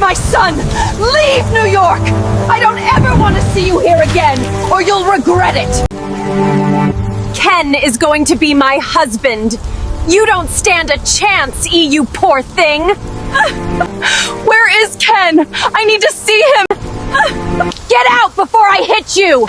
my son! Leave New York! I don't ever want to see you here again, or you'll regret it! Ken is going to be my husband. You don't stand a chance, E, you poor thing. Where is Ken? I need to see him! Get out before I hit you!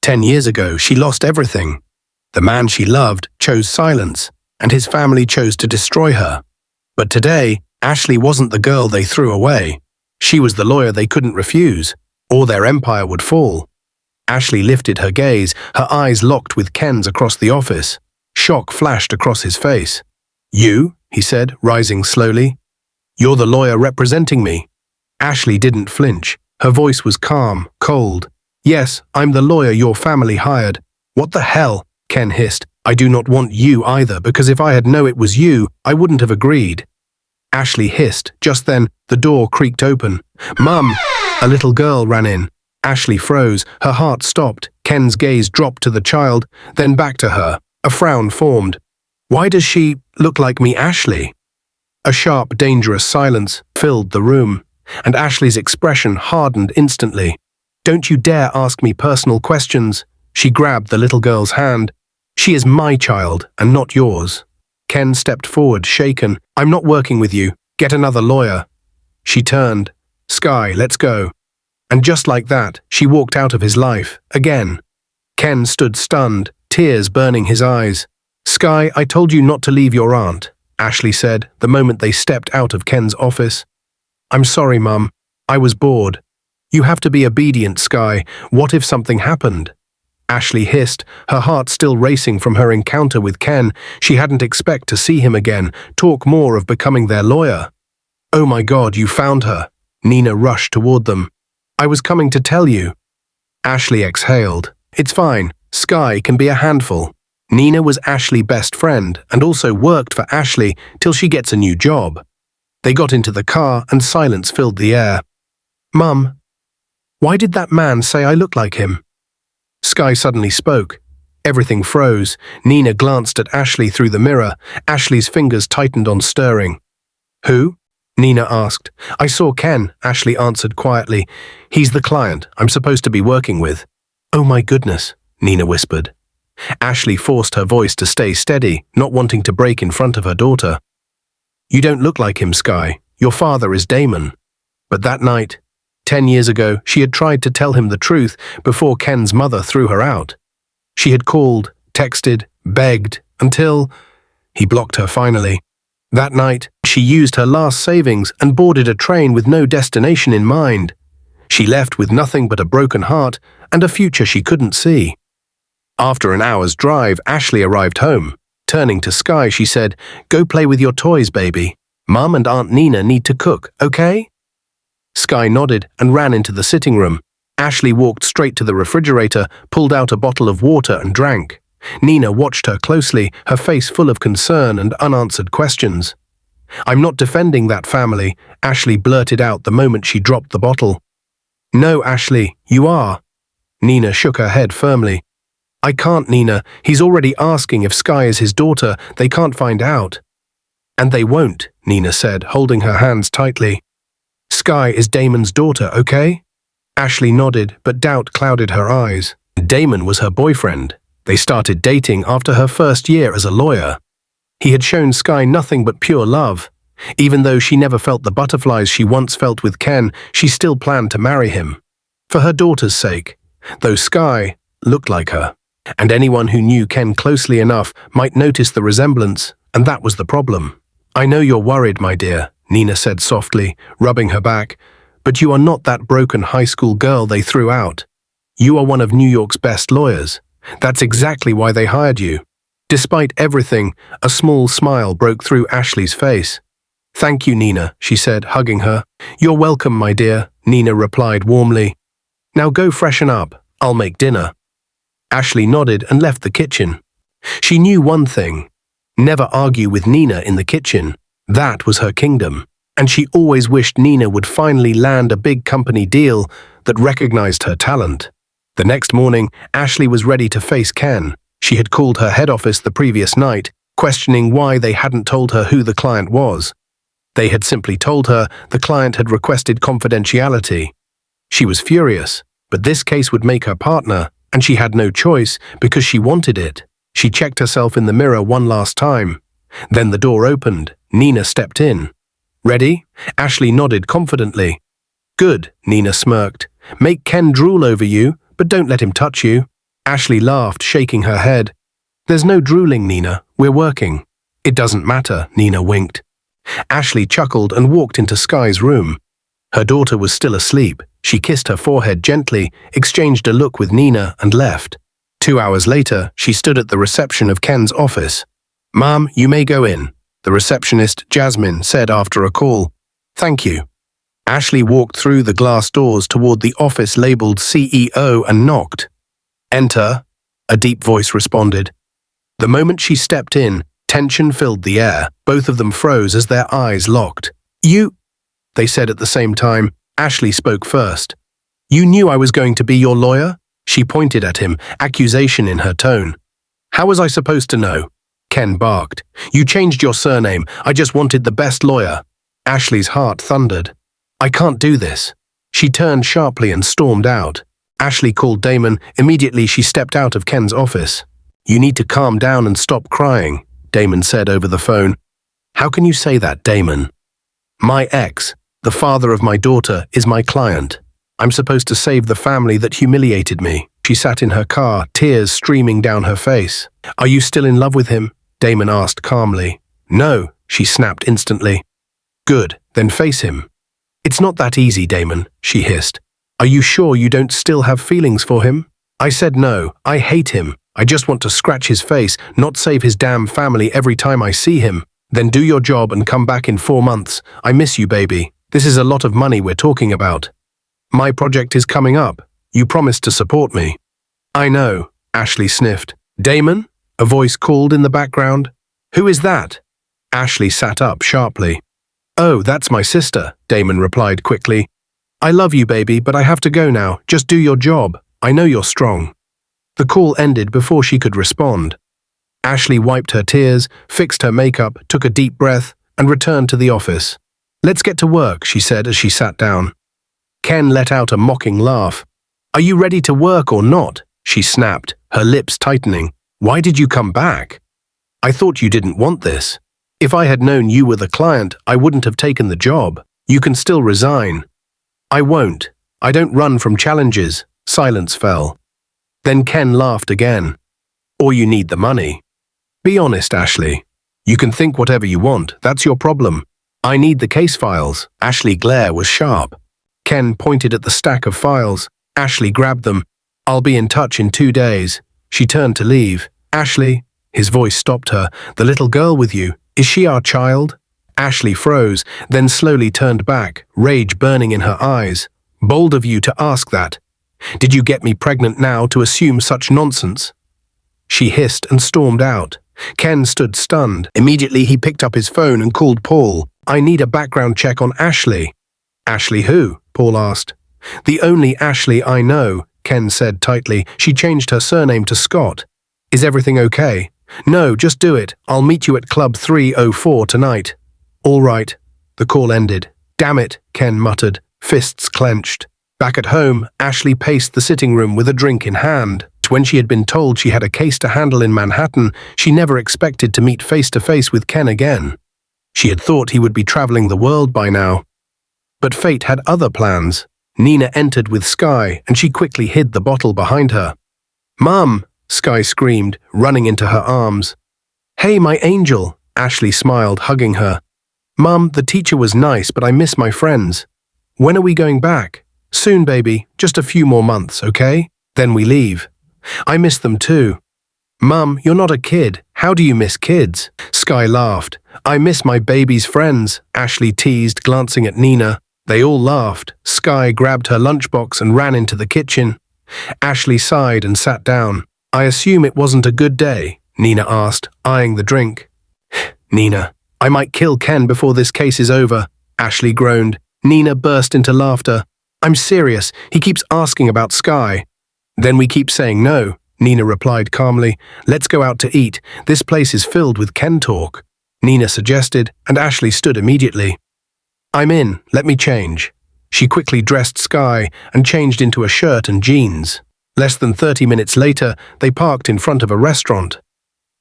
10 years ago, she lost everything. The man she loved chose silence, and his family chose to destroy her. But today, Ashley wasn't the girl they threw away. She was the lawyer they couldn't refuse, or their empire would fall. Ashley lifted her gaze, her eyes locked with Ken's across the office. Shock flashed across his face. "You?" he said, rising slowly. "You're the lawyer representing me." Ashley didn't flinch. Her voice was calm, cold. "Yes, I'm the lawyer your family hired." "What the hell?" Ken hissed. "I do not want you either, because if I had known it was you, I wouldn't have agreed." Ashley hissed. Just then, the door creaked open. "Mum!" A little girl ran in. Ashley froze. Her heart stopped. Ken's gaze dropped to the child, then back to her. A frown formed. "Why does she look like me, Ashley?" A sharp, dangerous silence filled the room, and Ashley's expression hardened instantly. "Don't you dare ask me personal questions." She grabbed the little girl's hand. "She is my child, and not yours." Ken stepped forward, shaken. "I'm not working with you. Get another lawyer." She turned. "Sky, let's go." And just like that, she walked out of his life, again. Ken stood stunned, tears burning his eyes. "Sky, I told you not to leave your aunt," Ashley said, the moment they stepped out of Ken's office. "I'm sorry, Mum. I was bored." "You have to be obedient, Sky. What if something happened?" Ashley hissed, her heart still racing from her encounter with Ken. She hadn't expected to see him again, talk more of becoming their lawyer. "Oh my God, you found her." Nina rushed toward them. "I was coming to tell you." Ashley exhaled. "It's fine. Sky can be a handful." Nina was Ashley's best friend and also worked for Ashley till she gets a new job. They got into the car and silence filled the air. "Mum, why did that man say I look like him?" Sky suddenly spoke. Everything froze. Nina glanced at Ashley through the mirror. Ashley's fingers tightened on stirring. "Who?" Nina asked. "I saw Ken," Ashley answered quietly. "He's the client I'm supposed to be working with." "Oh my goodness," Nina whispered. Ashley forced her voice to stay steady, not wanting to break in front of her daughter. "You don't look like him, Sky. Your father is Damon." But that night, 10 years ago, she had tried to tell him the truth before Ken's mother threw her out. She had called, texted, begged, until he blocked her finally. That night, she used her last savings and boarded a train with no destination in mind. She left with nothing but a broken heart and a future she couldn't see. After an hour's drive, Ashley arrived home. Turning to Sky, she said, "Go play with your toys, baby. Mum and Aunt Nina need to cook, okay?" Sky nodded and ran into the sitting room. Ashley walked straight to the refrigerator, pulled out a bottle of water and drank. Nina watched her closely, her face full of concern and unanswered questions. "I'm not defending that family," Ashley blurted out the moment she dropped the bottle. "No, Ashley, you are." Nina shook her head firmly. "I can't, Nina. He's already asking if Sky is his daughter. They can't find out." "And they won't," Nina said, holding her hands tightly. "Sky is Damon's daughter, okay?" Ashley nodded, but doubt clouded her eyes. Damon was her boyfriend. They started dating after her first year as a lawyer. He had shown Sky nothing but pure love. Even though she never felt the butterflies she once felt with Ken, she still planned to marry him. For her daughter's sake, though Sky looked like her. And anyone who knew Ken closely enough might notice the resemblance, and that was the problem. "I know you're worried, my dear," Nina said softly, rubbing her back, "but you are not that broken high school girl they threw out. You are one of New York's best lawyers. That's exactly why they hired you." Despite everything, a small smile broke through Ashley's face. "Thank you, Nina," she said, hugging her. "You're welcome, my dear," Nina replied warmly. "Now go freshen up. I'll make dinner." Ashley nodded and left the kitchen. She knew one thing: never argue with Nina in the kitchen. That was her kingdom, and she always wished Nina would finally land a big company deal that recognized her talent. The next morning, Ashley was ready to face Ken. She had called her head office the previous night, questioning why they hadn't told her who the client was. They had simply told her the client had requested confidentiality. She was furious, but this case would make her partner, and she had no choice because she wanted it. She checked herself in the mirror one last time. Then the door opened. Nina stepped in. Ready? Ashley nodded confidently. Good, Nina smirked. Make Ken drool over you, but don't let him touch you. Ashley laughed, shaking her head. There's no drooling, Nina. We're working. It doesn't matter, Nina winked. Ashley chuckled and walked into Sky's room. Her daughter was still asleep. She kissed her forehead gently, exchanged a look with Nina, and left. 2 hours later, she stood at the reception of Ken's office. Mom, you may go in, the receptionist, Jasmine, said after a call. Thank you. Ashley walked through the glass doors toward the office labeled CEO and knocked. Enter, a deep voice responded. The moment she stepped in, tension filled the air. Both of them froze as their eyes locked. You, they said at the same time. Ashley spoke first. You knew I was going to be your lawyer? She pointed at him, accusation in her tone. How was I supposed to know? Ken barked. You changed your surname. I just wanted the best lawyer. Ashley's heart thundered. I can't do this. She turned sharply and stormed out. Ashley called Damon. Immediately she stepped out of Ken's office. You need to calm down and stop crying, Damon said over the phone. How can you say that, Damon? My ex, the father of my daughter, is my client. I'm supposed to save the family that humiliated me. She sat in her car, tears streaming down her face. Are you still in love with him? Damon asked calmly. No, she snapped instantly. Good, then face him. It's not that easy, Damon, she hissed. Are you sure you don't still have feelings for him? I said no, I hate him. I just want to scratch his face, not save his damn family every time I see him. Then do your job and come back in 4 months. I miss you, baby. This is a lot of money we're talking about. My project is coming up. You promised to support me. I know, Ashley sniffed. Damon? A voice called in the background. Who is that? Ashley sat up sharply. Oh, that's my sister, Damon replied quickly. I love you, baby, but I have to go now. Just do your job. I know you're strong. The call ended before she could respond. Ashley wiped her tears, fixed her makeup, took a deep breath, and returned to the office. Let's get to work, she said as she sat down. Ken let out a mocking laugh. Are you ready to work or not? She snapped, her lips tightening. Why did you come back? I thought you didn't want this. If I had known you were the client, I wouldn't have taken the job. You can still resign. I won't. I don't run from challenges. Silence fell. Then Ken laughed again. Or you need the money. Be honest, Ashley. You can think whatever you want. That's your problem. I need the case files. Ashley's glare was sharp. Ken pointed at the stack of files. Ashley grabbed them. I'll be in touch in 2 days. She turned to leave. Ashley, his voice stopped her. The little girl with you, is she our child? Ashley froze, then slowly turned back, rage burning in her eyes. Bold of you to ask that. Did you get me pregnant now to assume such nonsense? She hissed and stormed out. Ken stood stunned. Immediately he picked up his phone and called Paul. I need a background check on Ashley. Ashley who? Paul asked. The only Ashley I know, Ken said tightly. She changed her surname to Scott. Is everything okay? No, just do it. I'll meet you at Club 304 tonight. All right. The call ended. Damn it, Ken muttered, fists clenched. Back at home, Ashley paced the sitting room with a drink in hand. When she had been told she had a case to handle in Manhattan, she never expected to meet face-to-face with Ken again. She had thought he would be traveling the world by now. But fate had other plans. Nina entered with Sky, and she quickly hid the bottle behind her. Mum, Sky screamed, running into her arms. Hey, my angel, Ashley smiled, hugging her. Mum, the teacher was nice, but I miss my friends. When are we going back? Soon, baby, just a few more months, okay? Then we leave. I miss them too. Mum, you're not a kid. How do you miss kids? Sky laughed. I miss my baby's friends, Ashley teased, glancing at Nina. They all laughed. Sky grabbed her lunchbox and ran into the kitchen. Ashley sighed and sat down. I assume it wasn't a good day, Nina asked, eyeing the drink. Nina, I might kill Ken before this case is over, Ashley groaned. Nina burst into laughter. I'm serious. He keeps asking about Sky. Then we keep saying no, Nina replied calmly. Let's go out to eat. This place is filled with Ken talk. Nina suggested, and Ashley stood immediately. I'm in, let me change. She quickly dressed Sky and changed into a shirt and jeans. Less than 30 minutes later, they parked in front of a restaurant.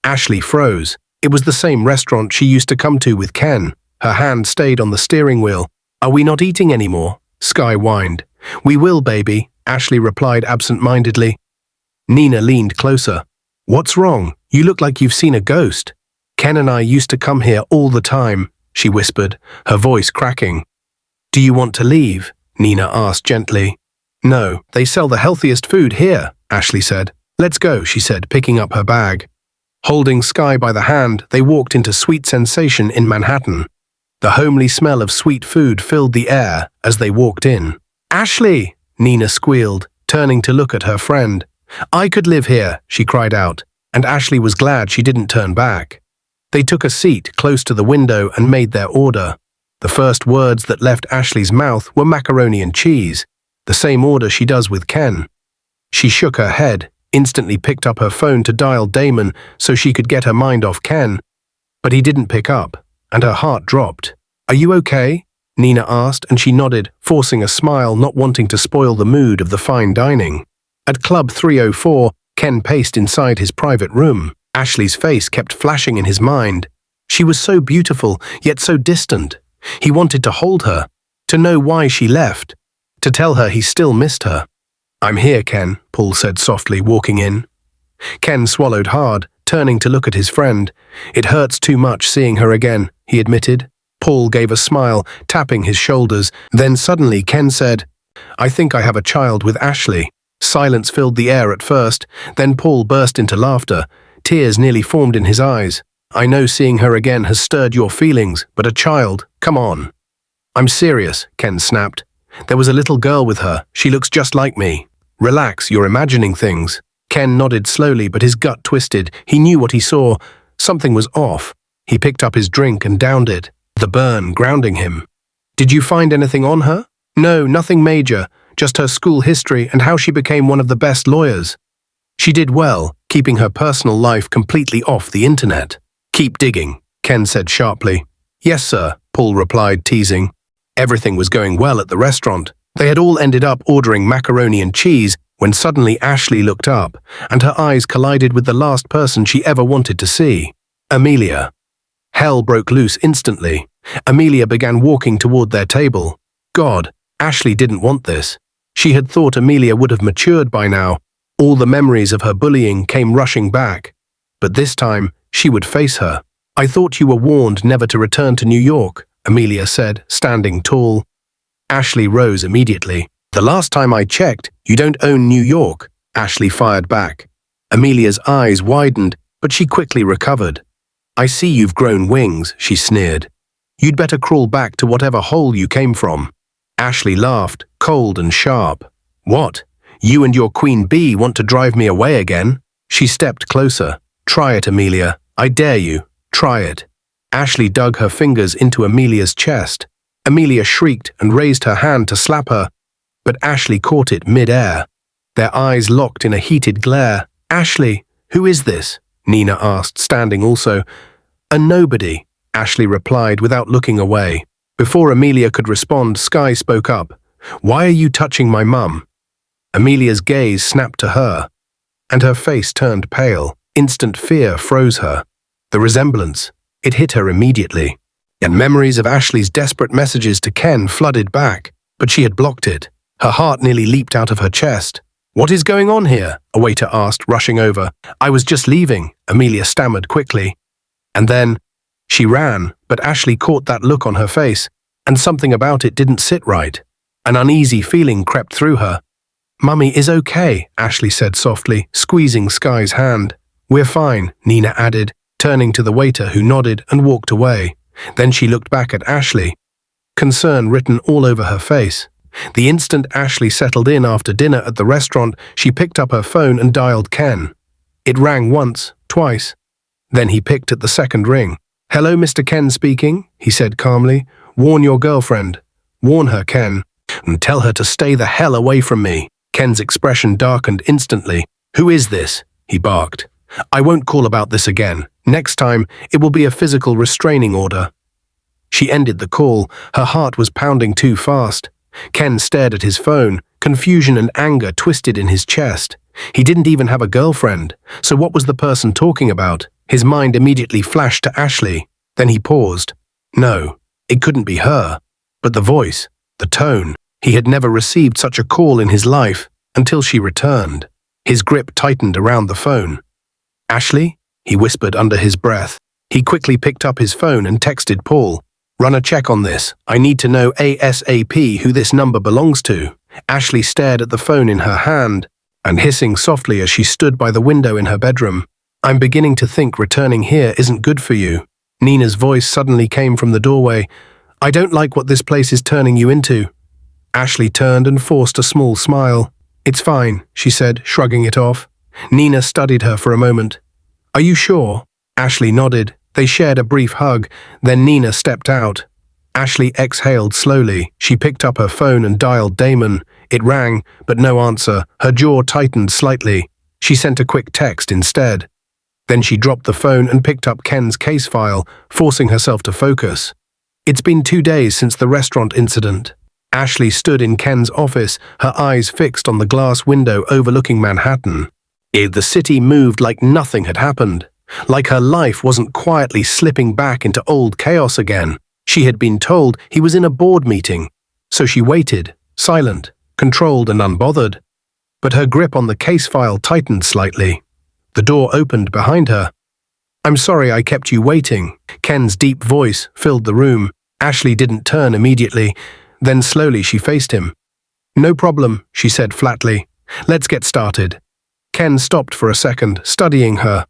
Ashley froze. It was the same restaurant she used to come to with Ken. Her hand stayed on the steering wheel. Are we not eating anymore? Sky whined. We will, baby, Ashley replied absent-mindedly. Nina leaned closer. What's wrong? You look like you've seen a ghost. Ken and I used to come here all the time, she whispered, her voice cracking. Do you want to leave? Nina asked gently. No, they sell the healthiest food here, Ashley said. Let's go, she said, picking up her bag. Holding Sky by the hand, they walked into Sweet Sensation in Manhattan. The homely smell of sweet food filled the air as they walked in. Ashley! Nina squealed, turning to look at her friend. I could live here, she cried out, and Ashley was glad she didn't turn back. They took a seat close to the window and made their order. The first words that left Ashley's mouth were macaroni and cheese, the same order she does with Ken. She shook her head, instantly picked up her phone to dial Damon so she could get her mind off Ken. But he didn't pick up, and her heart dropped. Are you okay? Nina asked, and she nodded, forcing a smile, not wanting to spoil the mood of the fine dining. At Club 304, Ken paced inside his private room. Ashley's face kept flashing in his mind. She was so beautiful, yet so distant. He wanted to hold her, to know why she left, to tell her he still missed her. I'm here, Ken, Paul said softly, walking in. Ken swallowed hard, turning to look at his friend. It hurts too much seeing her again, he admitted. Paul gave a smile, tapping his shoulders. Then suddenly Ken said, I think I have a child with Ashley. Silence filled the air at first, then Paul burst into laughter. Tears nearly formed in his eyes. I know seeing her again has stirred your feelings, but a child, come on. I'm serious, Ken snapped. There was a little girl with her. She looks just like me. Relax, you're imagining things. Ken nodded slowly, but his gut twisted. He knew what he saw. Something was off. He picked up his drink and downed it, the burn grounding him. Did you find anything on her? No, nothing major, just her school history and how she became one of the best lawyers. She did well, keeping her personal life completely off the internet. Keep digging, Ken said sharply. Yes, sir, Paul replied, teasing. Everything was going well at the restaurant. They had all ended up ordering macaroni and cheese when suddenly Ashley looked up, and her eyes collided with the last person she ever wanted to see, Amelia. Hell broke loose instantly. Amelia began walking toward their table. God, Ashley didn't want this. She had thought Amelia would have matured by now. All the memories of her bullying came rushing back. But this time, she would face her. I thought you were warned never to return to New York, Amelia said, standing tall. Ashley rose immediately. The last time I checked, you don't own New York, Ashley fired back. Amelia's eyes widened, but she quickly recovered. I see you've grown wings, she sneered. You'd better crawl back to whatever hole you came from. Ashley laughed, cold and sharp. What? You and your queen bee want to drive me away again? She stepped closer. Try it, Amelia. I dare you. Try it. Ashley dug her fingers into Amelia's chest. Amelia shrieked and raised her hand to slap her, but Ashley caught it mid-air. Their eyes locked in a heated glare. Ashley, who is this? Nina asked, standing also. A nobody, Ashley replied without looking away. Before Amelia could respond, Sky spoke up. Why are you touching my mum? Amelia's gaze snapped to her, and her face turned pale. Instant fear froze her. The resemblance, it hit her immediately. And memories of Ashley's desperate messages to Ken flooded back, but she had blocked it. Her heart nearly leaped out of her chest. What is going on here? A waiter asked, rushing over. I was just leaving, Amelia stammered quickly. And then, she ran, but Ashley caught that look on her face, and something about it didn't sit right. An uneasy feeling crept through her. Mummy is okay, Ashley said softly, squeezing Sky's hand. We're fine, Nina added, turning to the waiter who nodded and walked away. Then she looked back at Ashley, concern written all over her face. The instant Ashley settled in after dinner at the restaurant, she picked up her phone and dialed Ken. It rang once, twice. Then he picked at the second ring. Hello, Mr. Ken speaking, he said calmly. Warn your girlfriend. Warn her, Ken, and tell her to stay the hell away from me. Ken's expression darkened instantly. "Who is this?" he barked. "I won't call about this again. Next time, it will be a physical restraining order." She ended the call. Her heart was pounding too fast. Ken stared at his phone, confusion and anger twisted in his chest. He didn't even have a girlfriend, so what was the person talking about? His mind immediately flashed to Ashley. Then he paused. No, it couldn't be her. But the voice, the tone, he had never received such a call in his life until she returned. His grip tightened around the phone. "Ashley?" he whispered under his breath. He quickly picked up his phone and texted Paul. "Run a check on this. I need to know ASAP who this number belongs to." Ashley stared at the phone in her hand and hissing softly as she stood by the window in her bedroom. "I'm beginning to think returning here isn't good for you." Nina's voice suddenly came from the doorway. "I don't like what this place is turning you into." Ashley turned and forced a small smile. "It's fine," she said, shrugging it off. Nina studied her for a moment. "Are you sure?" Ashley nodded. They shared a brief hug, then Nina stepped out. Ashley exhaled slowly. She picked up her phone and dialed Damon. It rang, but no answer. Her jaw tightened slightly. She sent a quick text instead. Then she dropped the phone and picked up Ken's case file, forcing herself to focus. It's been 2 days since the restaurant incident. Ashley stood in Ken's office, her eyes fixed on the glass window overlooking Manhattan. The city moved like nothing had happened, like her life wasn't quietly slipping back into old chaos again. She had been told he was in a board meeting, so she waited, silent, controlled and unbothered. But her grip on the case file tightened slightly. The door opened behind her. "I'm sorry I kept you waiting." Ken's deep voice filled the room. Ashley didn't turn immediately. Then slowly she faced him. "No problem," she said flatly. "Let's get started." Ken stopped for a second, studying her.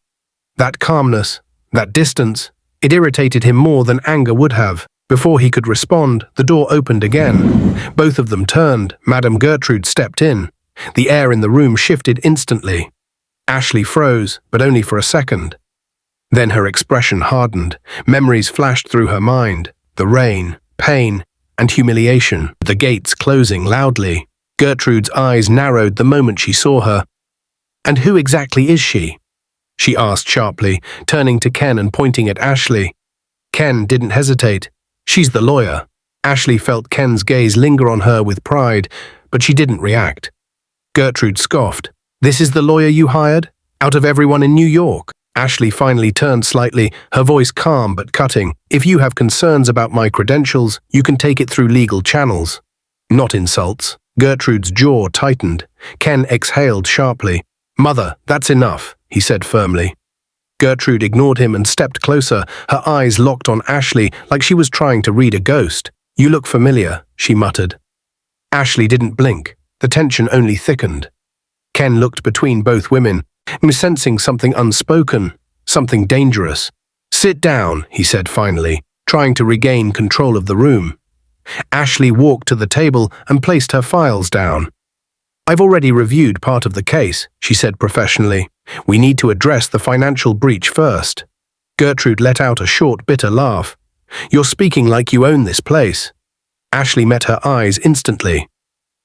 That calmness, that distance, it irritated him more than anger would have. Before he could respond, the door opened again. Both of them turned. Madame Gertrude stepped in. The air in the room shifted instantly. Ashley froze, but only for a second. Then her expression hardened. Memories flashed through her mind. The rain, pain, and humiliation. The gates closing loudly. Gertrude's eyes narrowed the moment she saw her. "And who exactly is she?" she asked sharply, turning to Ken and pointing at Ashley. Ken didn't hesitate. "She's the lawyer." Ashley felt Ken's gaze linger on her with pride, but she didn't react. Gertrude scoffed. "This is the lawyer you hired? Out of everyone in New York?" Ashley finally turned slightly, her voice calm but cutting. "If you have concerns about my credentials, you can take it through legal channels." Not insults. Gertrude's jaw tightened. Ken exhaled sharply. "Mother, that's enough," he said firmly. Gertrude ignored him and stepped closer, her eyes locked on Ashley like she was trying to read a ghost. "You look familiar," she muttered. Ashley didn't blink. The tension only thickened. Ken looked between both women, sensing something unspoken, something dangerous. "Sit down," he said finally, trying to regain control of the room. Ashley walked to the table and placed her files down. "I've already reviewed part of the case," she said professionally. "We need to address the financial breach first." Gertrude let out a short, bitter laugh. "You're speaking like you own this place." Ashley met her eyes instantly.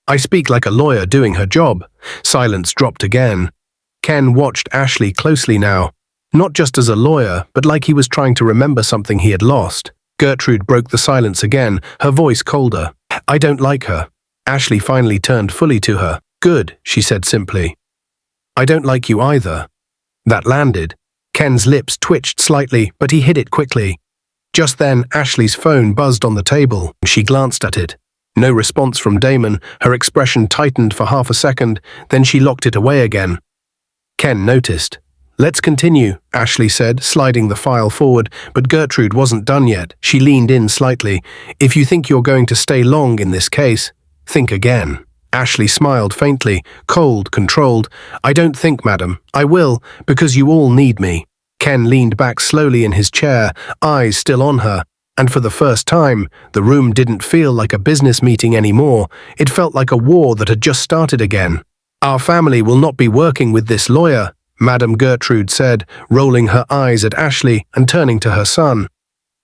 "I speak like a lawyer doing her job." Silence dropped again. Ken watched Ashley closely now, not just as a lawyer, but like he was trying to remember something he had lost. Gertrude broke the silence again, her voice colder. "I don't like her." Ashley finally turned fully to her. "Good," she said simply. "I don't like you either." That landed. Ken's lips twitched slightly, but he hid it quickly. Just then, Ashley's phone buzzed on the table. She glanced at it. No response from Damon. Her expression tightened for half a second, then she locked it away again. Ken noticed. "Let's continue," Ashley said, sliding the file forward, but Gertrude wasn't done yet. She leaned in slightly. "If you think you're going to stay long in this case, think again." Ashley smiled faintly, cold, controlled. "I don't think, madam. I will, because you all need me." Ken leaned back slowly in his chair, eyes still on her, and for the first time, the room didn't feel like a business meeting anymore. It felt like a war that had just started again. "Our family will not be working with this lawyer," Madame Gertrude said, rolling her eyes at Ashley and turning to her son.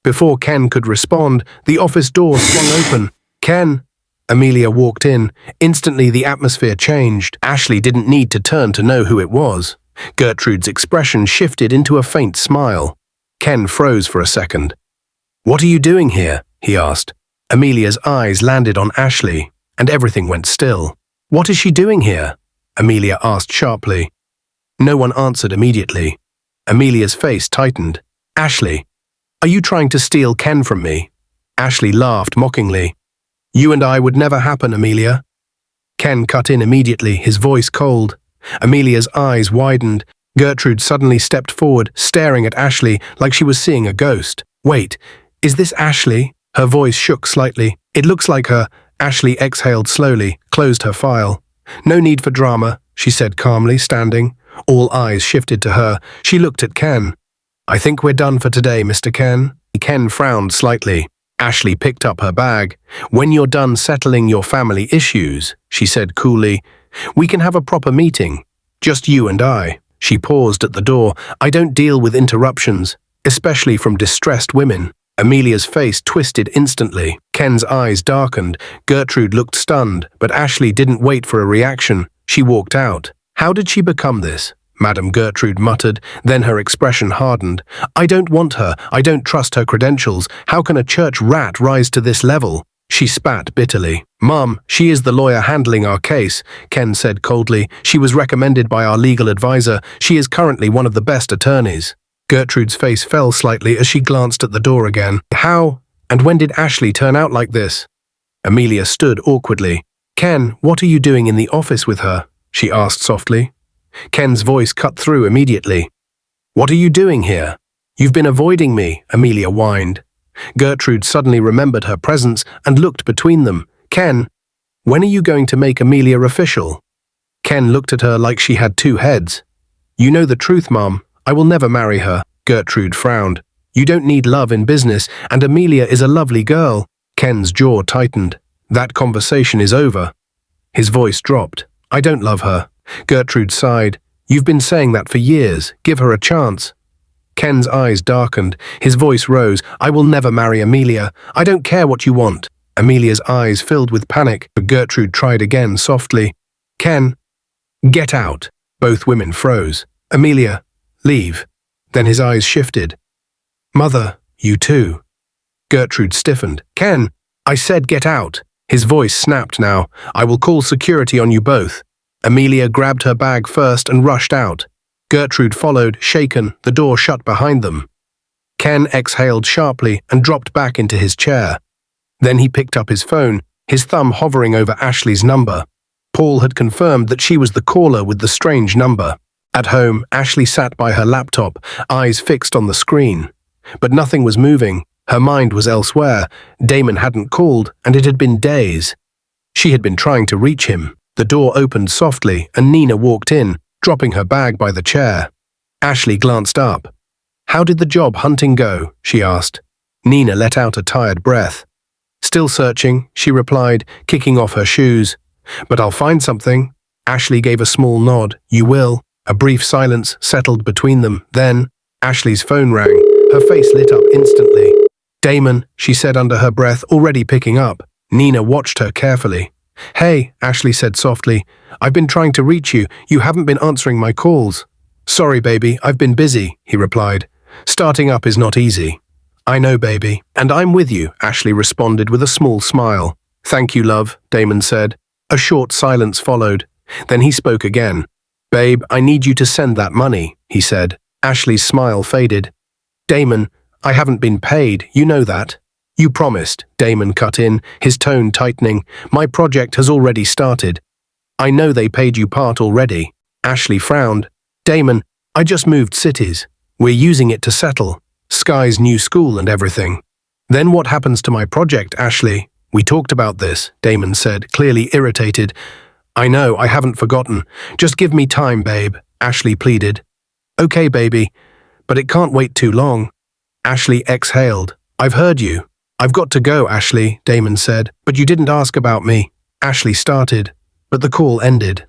Before Ken could respond, the office door swung open. "Ken!" Amelia walked in. Instantly, the atmosphere changed. Ashley didn't need to turn to know who it was. Gertrude's expression shifted into a faint smile. Ken froze for a second. "What are you doing here?" he asked. Amelia's eyes landed on Ashley, and everything went still. "What is she doing here?" Amelia asked sharply. No one answered immediately. Amelia's face tightened. "Ashley, are you trying to steal Ken from me?" Ashley laughed mockingly. "You and I would never happen, Amelia." Ken cut in immediately, his voice cold. Amelia's eyes widened. Gertrude suddenly stepped forward, staring at Ashley like she was seeing a ghost. "Wait, is this Ashley?" Her voice shook slightly. "It looks like her." Ashley exhaled slowly, closed her file. "No need for drama," she said calmly, standing. All eyes shifted to her. She looked at Ken. "I think we're done for today, Mr. Ken." Ken frowned slightly. Ashley picked up her bag. "When you're done settling your family issues," she said coolly, "we can have a proper meeting. Just you and I." She paused at the door. "I don't deal with interruptions, especially from distressed women." Amelia's face twisted instantly. Ken's eyes darkened. Gertrude looked stunned, but Ashley didn't wait for a reaction. She walked out. "How did she become this?" Madame Gertrude muttered, then her expression hardened. "I don't want her. I don't trust her credentials. How can a church rat rise to this level?" She spat bitterly. "Mum, she is the lawyer handling our case," Ken said coldly. "She was recommended by our legal advisor. She is currently one of the best attorneys." Gertrude's face fell slightly as she glanced at the door again. "How? And when did Ashley turn out like this?" Amelia stood awkwardly. "Ken, what are you doing in the office with her?" she asked softly. Ken's voice cut through immediately. "What are you doing here?" "You've been avoiding me," Amelia whined. Gertrude suddenly remembered her presence and looked between them. "Ken, when are you going to make Amelia official?" Ken looked at her like she had two heads. "You know the truth, Mum. I will never marry her." Gertrude frowned. "You don't need love in business, and Amelia is a lovely girl." Ken's jaw tightened. "That conversation is over." His voice dropped. "I don't love her." Gertrude sighed. "You've been saying that for years. Give her a chance." Ken's eyes darkened. His voice rose. "I will never marry Amelia. I don't care what you want." Amelia's eyes filled with panic, but Gertrude tried again softly. "Ken, get out." Both women froze. "Amelia, leave." Then his eyes shifted. "Mother, you too." Gertrude stiffened. "Ken, I said get out." His voice snapped now. "I will call security on you both." Amelia grabbed her bag first and rushed out. Gertrude followed, shaken, the door shut behind them. Ken exhaled sharply and dropped back into his chair. Then he picked up his phone, his thumb hovering over Ashley's number. Paul had confirmed that she was the caller with the strange number. At home, Ashley sat by her laptop, eyes fixed on the screen. But nothing was moving. Her mind was elsewhere. Damon hadn't called, and it had been days. She had been trying to reach him. The door opened softly, and Nina walked in, dropping her bag by the chair. Ashley glanced up. "How did the job hunting go?" she asked. Nina let out a tired breath. "Still searching," she replied, kicking off her shoes. "But I'll find something." Ashley gave a small nod. "You will." A brief silence settled between them. Then, Ashley's phone rang. Her face lit up instantly. "Damon," she said under her breath, already picking up. Nina watched her carefully. "Hey," Ashley said softly. "I've been trying to reach you. You haven't been answering my calls." "Sorry, baby, I've been busy," he replied. "Starting up is not easy." "I know, baby. And I'm with you," Ashley responded with a small smile. "Thank you, love," Damon said. A short silence followed. Then he spoke again. "Babe, I need you to send that money," he said. Ashley's smile faded. "Damon, I haven't been paid, you know that." "You promised," Damon cut in, his tone tightening. "My project has already started." "I know they paid you part already." Ashley frowned. "Damon, I just moved cities. We're using it to settle. Sky's new school and everything." "Then what happens to my project, Ashley?" "We talked about this," Damon said, clearly irritated. "I know, I haven't forgotten. Just give me time, babe," Ashley pleaded. "Okay, baby, but it can't wait too long." Ashley exhaled. "I've heard you." "I've got to go, Ashley," Damon said. "But you didn't ask about me." Ashley started, but the call ended.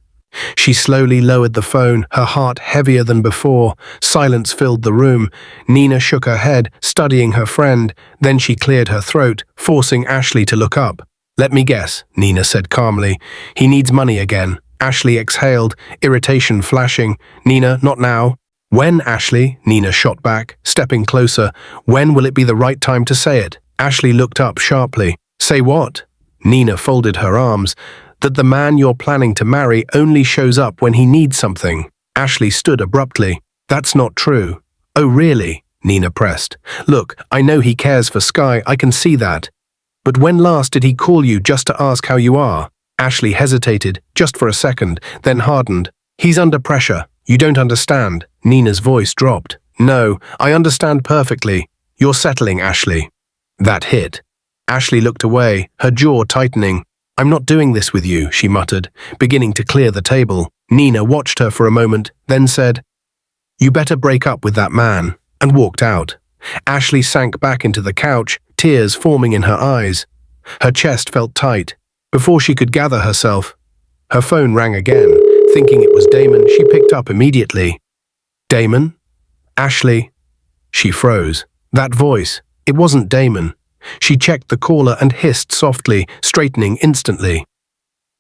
She slowly lowered the phone, her heart heavier than before. Silence filled the room. Nina shook her head, studying her friend. Then she cleared her throat, forcing Ashley to look up. Let me guess, Nina said calmly. He needs money again. Ashley exhaled, irritation flashing. Nina, not now. When, Ashley? Nina shot back, stepping closer. When will it be the right time to say it? Ashley looked up sharply. Say what? Nina folded her arms. That the man you're planning to marry only shows up when he needs something. Ashley stood abruptly. That's not true. Oh, really? Nina pressed. Look, I know he cares for Sky, I can see that. But when last did he call you just to ask how you are? Ashley hesitated, just for a second, then hardened. He's under pressure. You don't understand. Nina's voice dropped. No, I understand perfectly. You're settling, Ashley. That hit. Ashley looked away, her jaw tightening. I'm not doing this with you, she muttered, beginning to clear the table. Nina watched her for a moment, then said, You better break up with that man, and walked out. Ashley sank back into the couch, tears forming in her eyes. Her chest felt tight. Before she could gather herself, her phone rang again. Thinking it was Damon, she picked up immediately. Damon? Ashley? She froze. That voice, it wasn't Damon. She checked the caller and hissed softly, straightening instantly.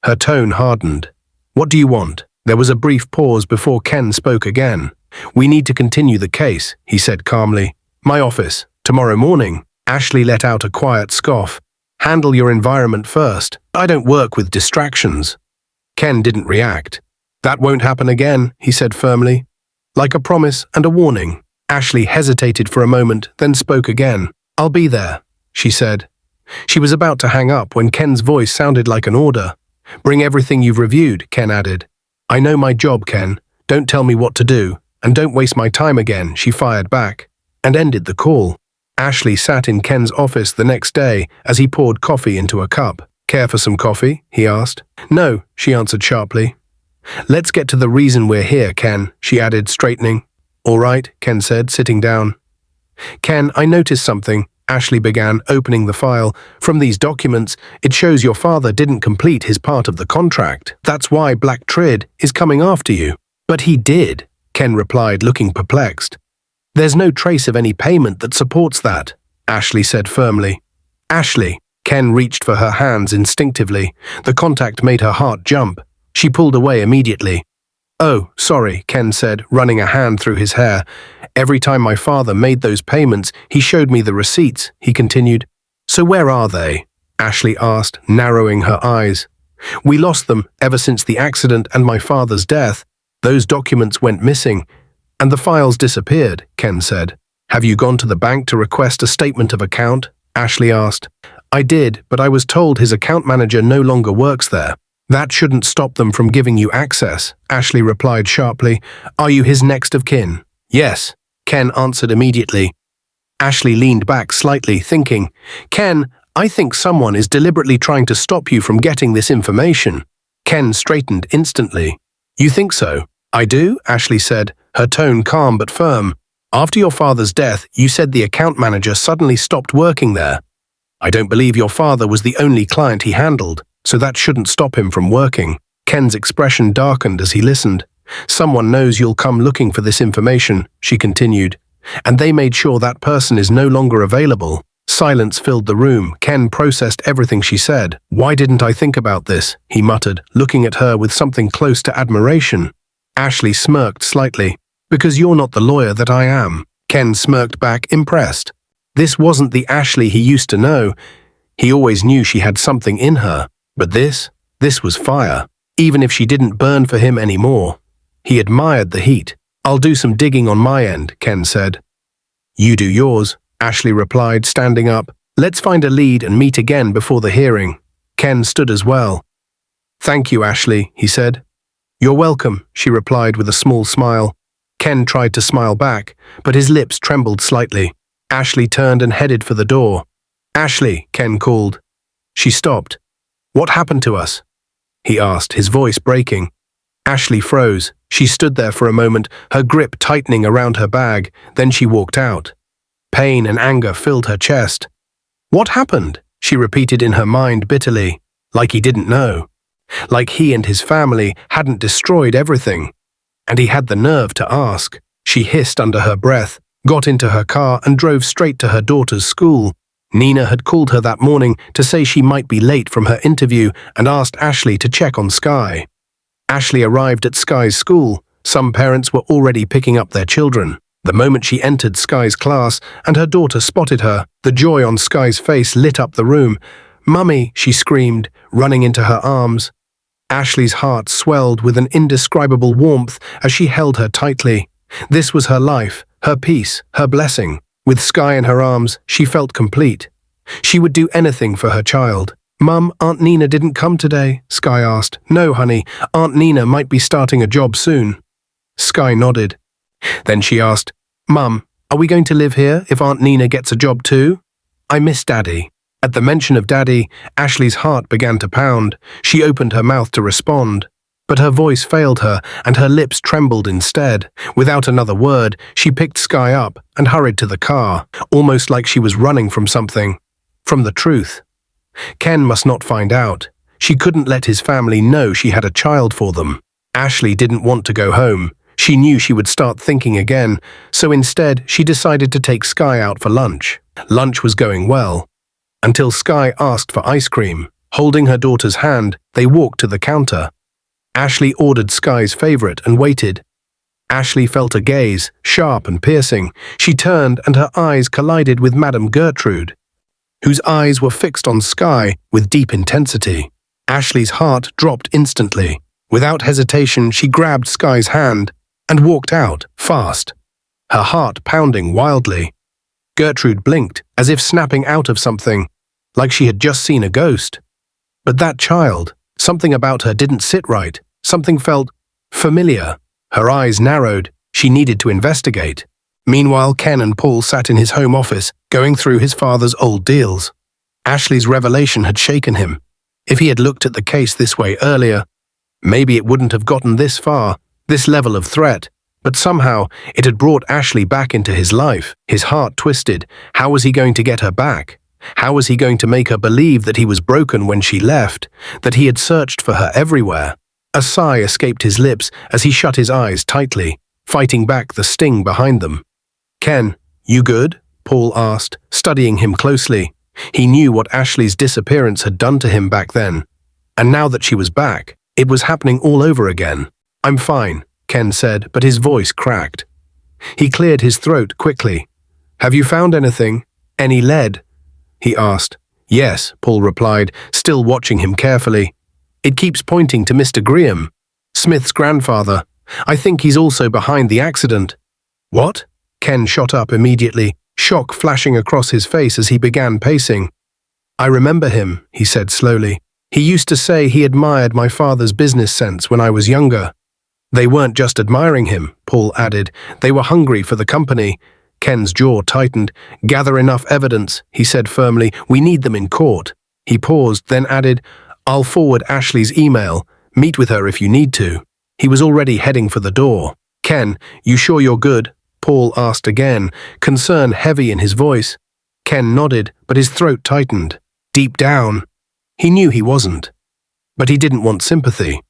Her tone hardened. What do you want? There was a brief pause before Ken spoke again. We need to continue the case, he said calmly. My office, tomorrow morning. Ashley let out a quiet scoff. Handle your environment first. I don't work with distractions. Ken didn't react. That won't happen again, he said firmly. Like a promise and a warning. Ashley hesitated for a moment, then spoke again. I'll be there, she said. She was about to hang up when Ken's voice sounded like an order. Bring everything you've reviewed, Ken added. I know my job, Ken. Don't tell me what to do, and don't waste my time again, she fired back, and ended the call. Ashley sat in Ken's office the next day as he poured coffee into a cup. Care for some coffee? He asked. No, she answered sharply. Let's get to the reason we're here, Ken, she added, straightening. All right, Ken said, sitting down. Ken, I noticed something, Ashley began, opening the file. From these documents, it shows your father didn't complete his part of the contract. That's why Black Trid is coming after you. But he did, Ken replied, looking perplexed. There's no trace of any payment that supports that, Ashley said firmly. Ashley, Ken reached for her hands instinctively. The contact made her heart jump. She pulled away immediately. Oh, sorry, Ken said, running a hand through his hair. Every time my father made those payments, he showed me the receipts, he continued. So where are they? Ashley asked, narrowing her eyes. We lost them ever since the accident and my father's death. Those documents went missing, and the files disappeared, Ken said. Have you gone to the bank to request a statement of account? Ashley asked. I did, but I was told his account manager no longer works there. That shouldn't stop them from giving you access, Ashley replied sharply. Are you his next of kin? Yes, Ken answered immediately. Ashley leaned back slightly, thinking, Ken, I think someone is deliberately trying to stop you from getting this information. Ken straightened instantly. You think so? I do, Ashley said, her tone calm but firm. After your father's death, you said the account manager suddenly stopped working there. I don't believe your father was the only client he handled, so that shouldn't stop him from working. Ken's expression darkened as he listened. Someone knows you'll come looking for this information, she continued, and they made sure that person is no longer available. Silence filled the room. Ken processed everything she said. Why didn't I think about this? He muttered, looking at her with something close to admiration. Ashley smirked slightly. Because you're not the lawyer that I am. Ken smirked back, impressed. This wasn't the Ashley he used to know. He always knew she had something in her. But this was fire. Even if she didn't burn for him anymore. He admired the heat. I'll do some digging on my end, Ken said. You do yours, Ashley replied, standing up. Let's find a lead and meet again before the hearing. Ken stood as well. Thank you, Ashley, he said. You're welcome, she replied with a small smile. Ken tried to smile back, but his lips trembled slightly. Ashley turned and headed for the door. Ashley, Ken called. She stopped. What happened to us? He asked, his voice breaking. Ashley froze. She stood there for a moment, her grip tightening around her bag. Then she walked out. Pain and anger filled her chest. What happened? She repeated in her mind bitterly, like he didn't know. Like he and his family hadn't destroyed everything. And he had the nerve to ask. She hissed under her breath, got into her car and drove straight to her daughter's school. Nina had called her that morning to say she might be late from her interview and asked Ashley to check on Sky. Ashley arrived at Sky's school. Some parents were already picking up their children. The moment she entered Sky's class and her daughter spotted her, the joy on Sky's face lit up the room. "Mummy," she screamed, running into her arms. Ashley's heart swelled with an indescribable warmth as she held her tightly. This was her life, her peace, her blessing. With Sky in her arms, she felt complete. She would do anything for her child. "Mum, Aunt Nina didn't come today?" Sky asked. "No, honey. Aunt Nina might be starting a job soon." Sky nodded. Then she asked, "Mum, are we going to live here if Aunt Nina gets a job too? I miss Daddy." At the mention of Daddy, Ashley's heart began to pound. She opened her mouth to respond, but her voice failed her and her lips trembled instead. Without another word, she picked Sky up and hurried to the car, almost like she was running from something. From the truth. Ken must not find out. She couldn't let his family know she had a child for them. Ashley didn't want to go home. She knew she would start thinking again, so instead she decided to take Sky out for lunch. Lunch was going well, until Sky asked for ice cream. Holding her daughter's hand, they walked to the counter. Ashley ordered Sky's favorite and waited. Ashley felt a gaze, sharp and piercing. She turned and her eyes collided with Madame Gertrude, whose eyes were fixed on Sky with deep intensity. Ashley's heart dropped instantly. Without hesitation, she grabbed Sky's hand and walked out, fast, her heart pounding wildly. Gertrude blinked, as if snapping out of something, like she had just seen a ghost. But that child, something about her didn't sit right. Something felt familiar. Her eyes narrowed. She needed to investigate. Meanwhile, Ken and Paul sat in his home office, going through his father's old deals. Ashley's revelation had shaken him. If he had looked at the case this way earlier, maybe it wouldn't have gotten this far, this level of threat. But somehow, it had brought Ashley back into his life. His heart twisted. How was he going to get her back? How was he going to make her believe that he was broken when she left, that he had searched for her everywhere? A sigh escaped his lips as he shut his eyes tightly, fighting back the sting behind them. "Ken, you good?" Paul asked, studying him closely. He knew what Ashley's disappearance had done to him back then. And now that she was back, it was happening all over again. "I'm fine," Ken said, but his voice cracked. He cleared his throat quickly. "Have you found anything? Any lead?" he asked. "Yes," Paul replied, still watching him carefully. "It keeps pointing to Mr. Graham, Smith's grandfather. I think he's also behind the accident." "What?" Ken shot up immediately, shock flashing across his face as he began pacing. "I remember him," he said slowly. "He used to say he admired my father's business sense when I was younger." "They weren't just admiring him," Paul added. "They were hungry for the company." Ken's jaw tightened. "Gather enough evidence," he said firmly. "We need them in court." He paused, then added, "I'll forward Ashley's email. Meet with her if you need to." He was already heading for the door. "Ken, you sure you're good?" Paul asked again, concern heavy in his voice. Ken nodded, but his throat tightened. Deep down, he knew he wasn't. But he didn't want sympathy.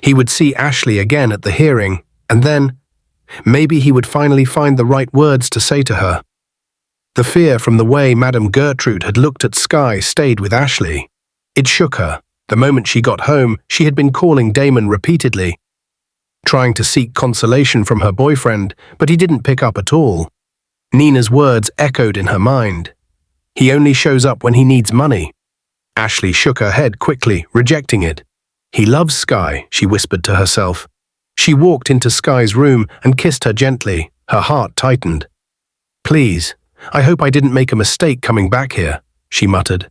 He would see Ashley again at the hearing, and then, maybe he would finally find the right words to say to her. The fear from the way Madame Gertrude had looked at Sky stayed with Ashley. It shook her. The moment she got home, she had been calling Damon repeatedly, trying to seek consolation from her boyfriend, but he didn't pick up at all. Nina's words echoed in her mind. He only shows up when he needs money. Ashley shook her head quickly, rejecting it. He loves Sky, she whispered to herself. She walked into Sky's room and kissed her gently. Her heart tightened. "Please, I hope I didn't make a mistake coming back here," she muttered.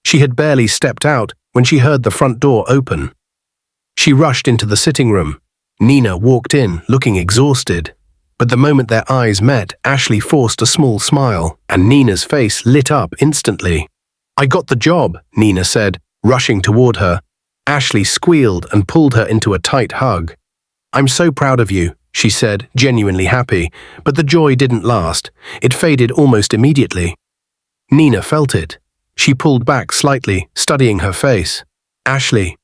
She had barely stepped out when she heard the front door open. She rushed into the sitting room. Nina walked in, looking exhausted. But the moment their eyes met, Ashley forced a small smile, and Nina's face lit up instantly. "I got the job," Nina said, rushing toward her. Ashley squealed and pulled her into a tight hug. "I'm so proud of you," she said, genuinely happy, but the joy didn't last. It faded almost immediately. Nina felt it. She pulled back slightly, studying her face. "Ashley,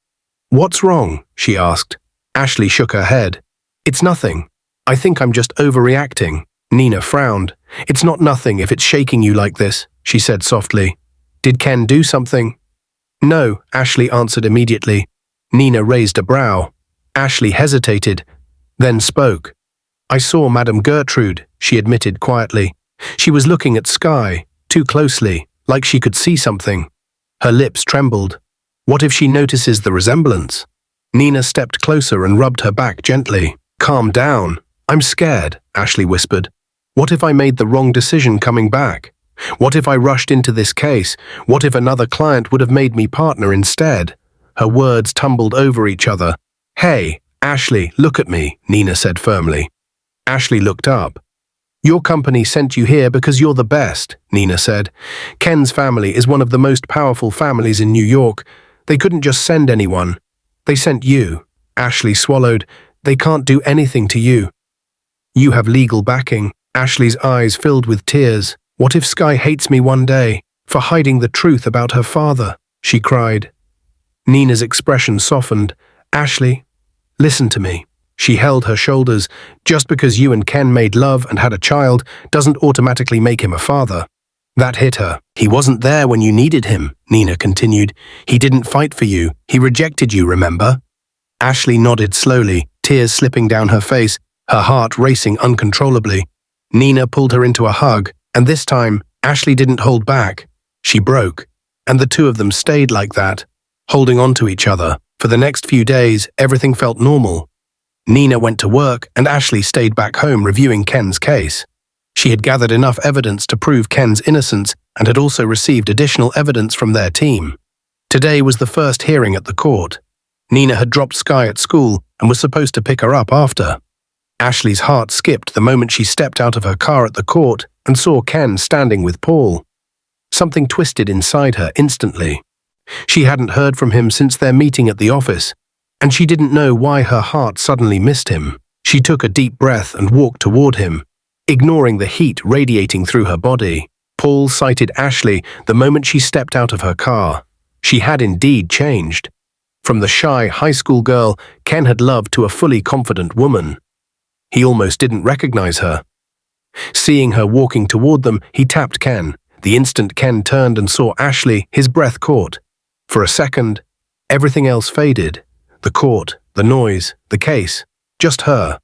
what's wrong?" she asked. Ashley shook her head. "It's nothing. I think I'm just overreacting." Nina frowned. "It's not nothing if it's shaking you like this," she said softly. Did Ken do something? No, Ashley answered immediately. Nina raised a brow. Ashley hesitated, then spoke. I saw Madame Gertrude, she admitted quietly. She was looking at Sky, too closely, like she could see something. Her lips trembled. What if she notices the resemblance? Nina stepped closer and rubbed her back gently. Calm down. I'm scared, Ashley whispered. What if I made the wrong decision coming back? What if I rushed into this case? What if another client would have made me partner instead? Her words tumbled over each other. Hey, Ashley, look at me, Nina said firmly. Ashley looked up. Your company sent you here because you're the best, Nina said. Ken's family is one of the most powerful families in New York. They couldn't just send anyone. They sent you. Ashley swallowed. They can't do anything to you. You have legal backing. Ashley's eyes filled with tears. What if Sky hates me one day for hiding the truth about her father? She cried. Nina's expression softened. Ashley, listen to me. She held her shoulders. Just because you and Ken made love and had a child doesn't automatically make him a father. That hit her. He wasn't there when you needed him, Nina continued. He didn't fight for you. He rejected you, remember? Ashley nodded slowly, tears slipping down her face, her heart racing uncontrollably. Nina pulled her into a hug, and this time, Ashley didn't hold back. She broke, and the two of them stayed like that, holding on to each other. For the next few days, everything felt normal. Nina went to work, and Ashley stayed back home reviewing Ken's case. She had gathered enough evidence to prove Ken's innocence and had also received additional evidence from their team. Today was the first hearing at the court. Nina had dropped Sky at school and was supposed to pick her up after. Ashley's heart skipped the moment she stepped out of her car at the court and saw Ken standing with Paul. Something twisted inside her instantly. She hadn't heard from him since their meeting at the office, and she didn't know why her heart suddenly missed him. She took a deep breath and walked toward him, ignoring the heat radiating through her body. Paul sighted Ashley the moment she stepped out of her car. She had indeed changed. From the shy high school girl Ken had loved to a fully confident woman. He almost didn't recognize her. Seeing her walking toward them, he tapped Ken. The instant Ken turned and saw Ashley, his breath caught. For a second, everything else faded. The court, the noise, the case, just her.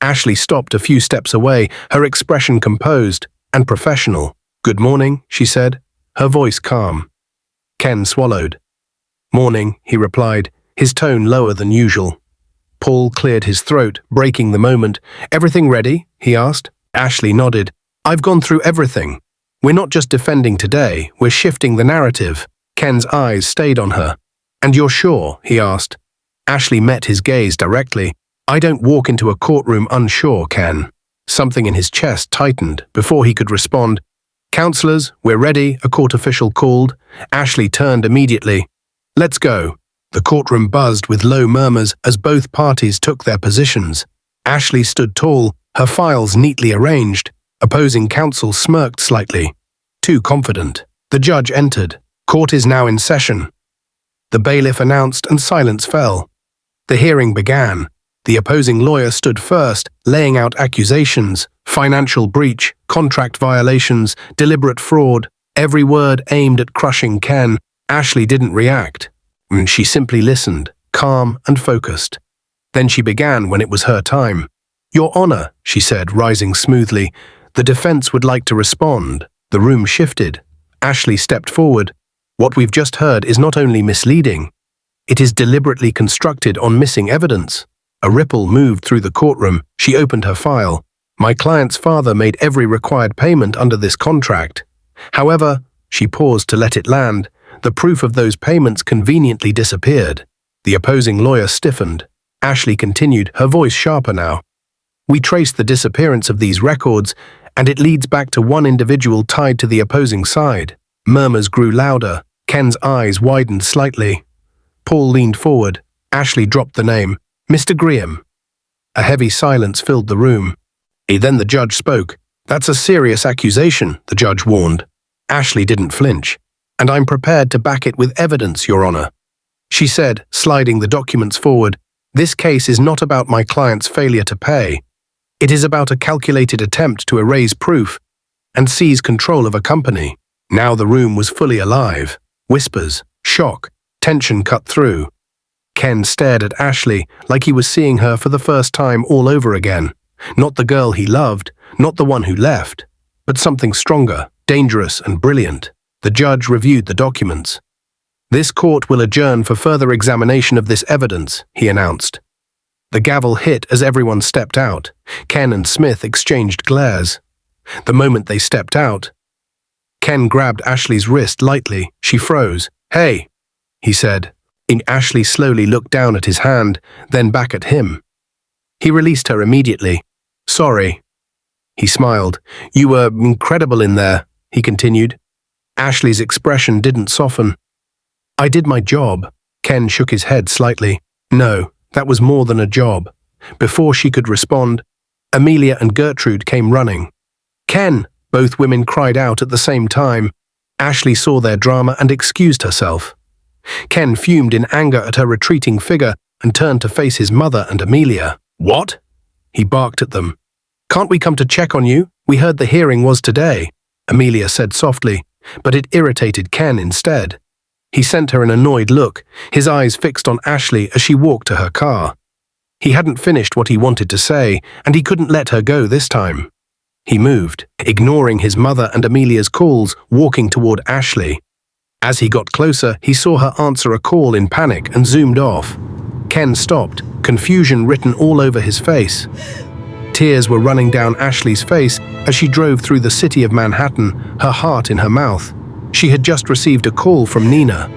Ashley stopped a few steps away, her expression composed and professional. Good morning, she said, her voice calm. Ken swallowed. Morning, he replied, his tone lower than usual. Paul cleared his throat, breaking the moment. Everything ready? He asked. Ashley nodded. I've gone through everything. We're not just defending today, we're shifting the narrative. Ken's eyes stayed on her. And you're sure? He asked. Ashley met his gaze directly. I don't walk into a courtroom unsure, Ken. Something in his chest tightened before he could respond. Counselors, we're ready, a court official called. Ashley turned immediately. Let's go. The courtroom buzzed with low murmurs as both parties took their positions. Ashley stood tall, her files neatly arranged. Opposing counsel smirked slightly. Too confident. The judge entered. Court is now in session. The bailiff announced and silence fell. The hearing began. The opposing lawyer stood first, laying out accusations, financial breach, contract violations, deliberate fraud, every word aimed at crushing Ken. Ashley didn't react. She simply listened, calm and focused. Then she began when it was her time. Your Honor, she said, rising smoothly. The defense would like to respond. The room shifted. Ashley stepped forward. What we've just heard is not only misleading, it is deliberately constructed on missing evidence. A ripple moved through the courtroom. She opened her file. My client's father made every required payment under this contract. However, she paused to let it land. The proof of those payments conveniently disappeared. The opposing lawyer stiffened. Ashley continued, her voice sharper now. We traced the disappearance of these records, and it leads back to one individual tied to the opposing side. Murmurs grew louder. Ken's eyes widened slightly. Paul leaned forward. Ashley dropped the name. Mr. Graham. A heavy silence filled the room. Then the judge spoke. That's a serious accusation, the judge warned. Ashley didn't flinch. And I'm prepared to back it with evidence, Your Honor. She said, sliding the documents forward. This case is not about my client's failure to pay. It is about a calculated attempt to erase proof and seize control of a company. Now the room was fully alive. Whispers, shock, tension cut through. Ken stared at Ashley like he was seeing her for the first time all over again. Not the girl he loved, not the one who left, but something stronger, dangerous and brilliant. The judge reviewed the documents. "This court will adjourn for further examination of this evidence," he announced. The gavel hit as everyone stepped out. Ken and Smith exchanged glares. The moment they stepped out, Ken grabbed Ashley's wrist lightly. She froze. "Hey," he said. Ashley slowly looked down at his hand, then back at him. He released her immediately. "Sorry." He smiled. "You were incredible in there," he continued. Ashley's expression didn't soften. "I did my job." Ken shook his head slightly. "No, that was more than a job." Before she could respond, Amelia and Gertrude came running. "Ken!" Both women cried out at the same time. Ashley saw their drama and excused herself. Ken fumed in anger at her retreating figure and turned to face his mother and Amelia. "What?" He barked at them. "Can't we come to check on you? We heard the hearing was today," Amelia said softly, but it irritated Ken instead. He sent her an annoyed look, his eyes fixed on Ashley as she walked to her car. He hadn't finished what he wanted to say, and he couldn't let her go this time. He moved, ignoring his mother and Amelia's calls, walking toward Ashley. As he got closer, he saw her answer a call in panic and zoomed off. Ken stopped, confusion written all over his face. Tears were running down Ashley's face as she drove through the city of Manhattan, her heart in her mouth. She had just received a call from Nina.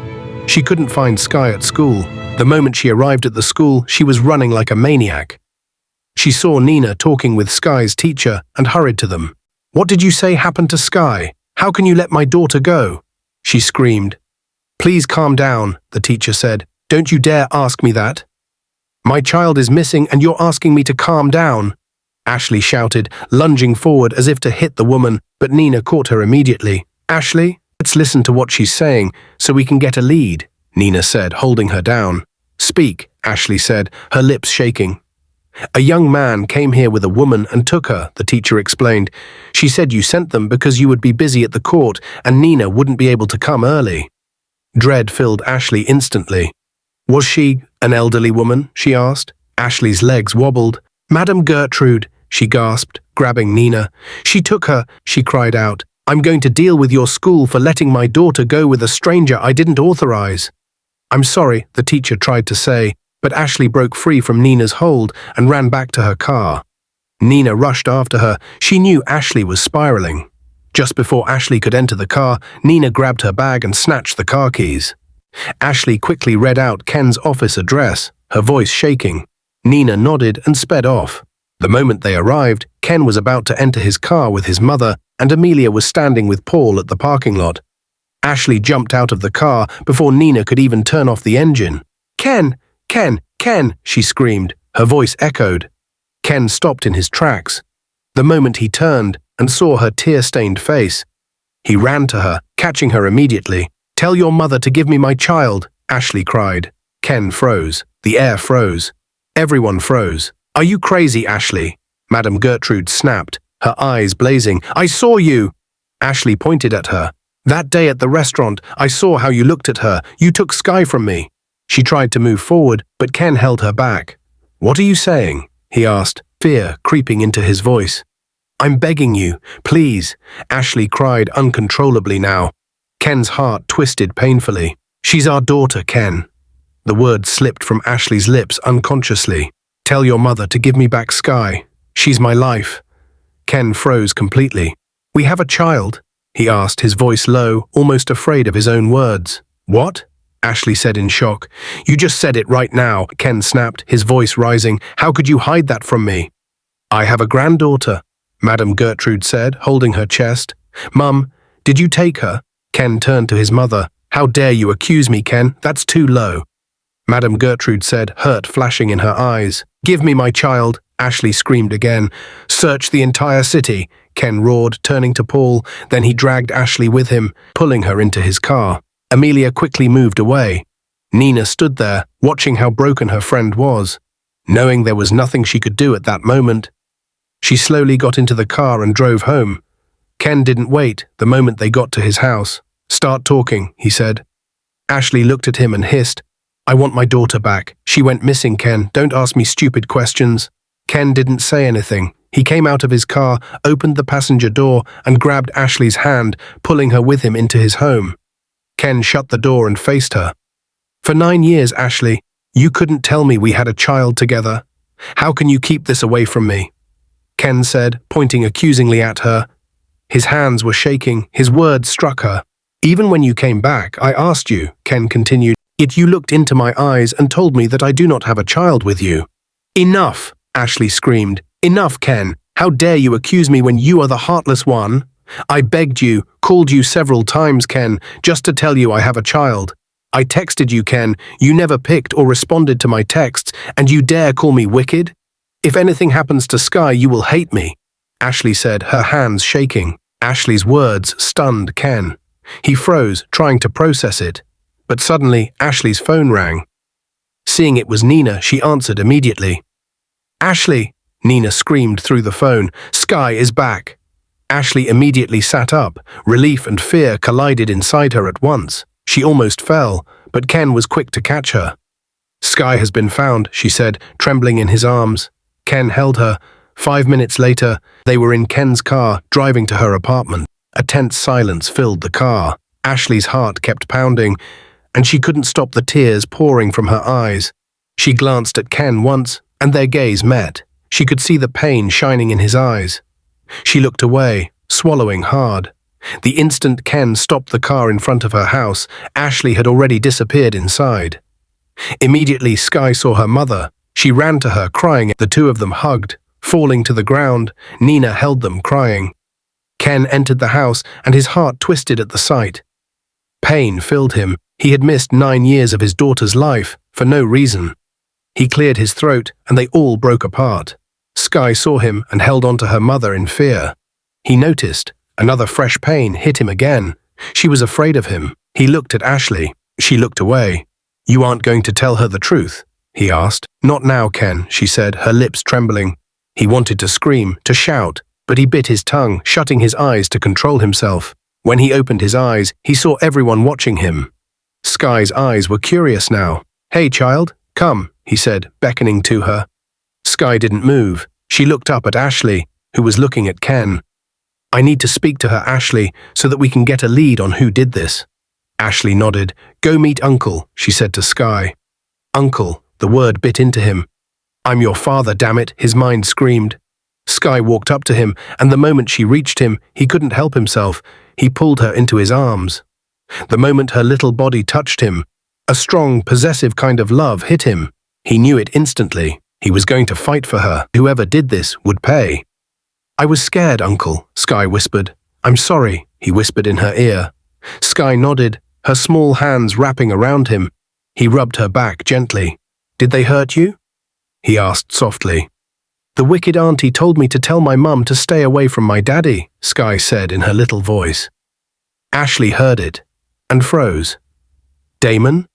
She couldn't find Sky at school. The moment she arrived at the school, she was running like a maniac. She saw Nina talking with Sky's teacher and hurried to them. "What did you say happened to Sky? How can you let my daughter go?" she screamed. "Please calm down," the teacher said. "Don't you dare ask me that. My child is missing and you're asking me to calm down," Ashley shouted, lunging forward as if to hit the woman, but Nina caught her immediately. "Ashley, let's listen to what she's saying so we can get a lead," Nina said, holding her down. "Speak," Ashley said, her lips shaking. "A young man came here with a woman and took her," the teacher explained. "She said you sent them because you would be busy at the court and Nina wouldn't be able to come early." Dread filled Ashley instantly. "Was she an elderly woman?" she asked. Ashley's legs wobbled. "Madam Gertrude," she gasped, grabbing Nina. "She took her," she cried out. "I'm going to deal with your school for letting my daughter go with a stranger I didn't authorize." "I'm sorry," the teacher tried to say, but Ashley broke free from Nina's hold and ran back to her car. Nina rushed after her. She knew Ashley was spiraling. Just before Ashley could enter the car, Nina grabbed her bag and snatched the car keys. Ashley quickly read out Ken's office address, her voice shaking. Nina nodded and sped off. The moment they arrived, Ken was about to enter his car with his mother, and Amelia was standing with Paul at the parking lot. Ashley jumped out of the car before Nina could even turn off the engine. "Ken! Ken! Ken!" she screamed. Her voice echoed. Ken stopped in his tracks. The moment he turned and saw her tear-stained face, he ran to her, catching her immediately. "Tell your mother to give me my child," Ashley cried. Ken froze. The air froze. Everyone froze. "Are you crazy, Ashley?" Madam Gertrude snapped, her eyes blazing. "I saw you!" Ashley pointed at her. "That day at the restaurant, I saw how you looked at her. You took Sky from me." She tried to move forward, but Ken held her back. "What are you saying?" he asked, fear creeping into his voice. "I'm begging you, please," Ashley cried uncontrollably now. Ken's heart twisted painfully. "She's our daughter, Ken." The word slipped from Ashley's lips unconsciously. "Tell your mother to give me back Sky. She's my life." Ken froze completely. "We have a child?" he asked, his voice low, almost afraid of his own words. "What?" Ashley said in shock. "You just said it right now," Ken snapped, his voice rising. "How could you hide that from me?" "I have a granddaughter," Madam Gertrude said, holding her chest. "Mum, did you take her?" Ken turned to his mother. "How dare you accuse me, Ken? That's too low." Madam Gertrude said, hurt flashing in her eyes. "Give me my child," Ashley screamed again. "Search the entire city," Ken roared, turning to Paul. Then he dragged Ashley with him, pulling her into his car. Amelia quickly moved away. Nina stood there, watching how broken her friend was. Knowing there was nothing she could do at that moment, she slowly got into the car and drove home. Ken didn't wait the moment they got to his house. "Start talking," he said. Ashley looked at him and hissed, "I want my daughter back. She went missing, Ken. Don't ask me stupid questions." Ken didn't say anything. He came out of his car, opened the passenger door, and grabbed Ashley's hand, pulling her with him into his home. Ken shut the door and faced her. "For 9 years, Ashley, you couldn't tell me we had a child together. How can you keep this away from me?" Ken said, pointing accusingly at her. His hands were shaking, his words struck her. "Even when you came back, I asked you," Ken continued, "yet you looked into my eyes and told me that I do not have a child with you." "Enough!" Ashley screamed. "Enough, Ken! How dare you accuse me when you are the heartless one? I begged you, called you several times, Ken, just to tell you I have a child. I texted you, Ken, you never picked or responded to my texts, and you dare call me wicked? If anything happens to Sky, you will hate me," Ashley said, her hands shaking. Ashley's words stunned Ken. He froze, trying to process it. But suddenly, Ashley's phone rang. Seeing it was Nina, she answered immediately. "Ashley!" Nina screamed through the phone. "Sky is back!" Ashley immediately sat up. Relief and fear collided inside her at once. She almost fell, but Ken was quick to catch her. "Sky has been found," she said, trembling in his arms. Ken held her. 5 minutes later, they were in Ken's car, driving to her apartment. A tense silence filled the car. Ashley's heart kept pounding, and she couldn't stop the tears pouring from her eyes. She glanced at Ken once, and their gaze met. She could see the pain shining in his eyes. She looked away, swallowing hard. The instant Ken stopped the car in front of her house, Ashley had already disappeared inside. Immediately, Sky saw her mother. She ran to her, crying. The two of them hugged. Falling to the ground, Nina held them, crying. Ken entered the house, and his heart twisted at the sight. Pain filled him. He had missed 9 years of his daughter's life, for no reason. He cleared his throat, and they all broke apart. Sky saw him and held on to her mother in fear. He noticed. Another fresh pain hit him again. She was afraid of him. He looked at Ashley. She looked away. "You aren't going to tell her the truth?" he asked. "Not now, Ken," she said, her lips trembling. He wanted to scream, to shout, but he bit his tongue, shutting his eyes to control himself. When he opened his eyes, he saw everyone watching him. Sky's eyes were curious now. "Hey, child, come," he said, beckoning to her. Sky didn't move. She looked up at Ashley, who was looking at Ken. "I need to speak to her, Ashley, so that we can get a lead on who did this." Ashley nodded. "Go meet Uncle," she said to Sky. "Uncle," the word bit into him. "I'm your father, damn it," his mind screamed. Sky walked up to him, and the moment she reached him, he couldn't help himself. He pulled her into his arms. The moment her little body touched him, a strong, possessive kind of love hit him. He knew it instantly. He was going to fight for her. Whoever did this would pay. "I was scared, Uncle," Sky whispered. "I'm sorry," he whispered in her ear. Sky nodded, her small hands wrapping around him. He rubbed her back gently. "Did they hurt you?" he asked softly. "The wicked auntie told me to tell my mum to stay away from my daddy," Sky said in her little voice. Ashley heard it and froze. Damon?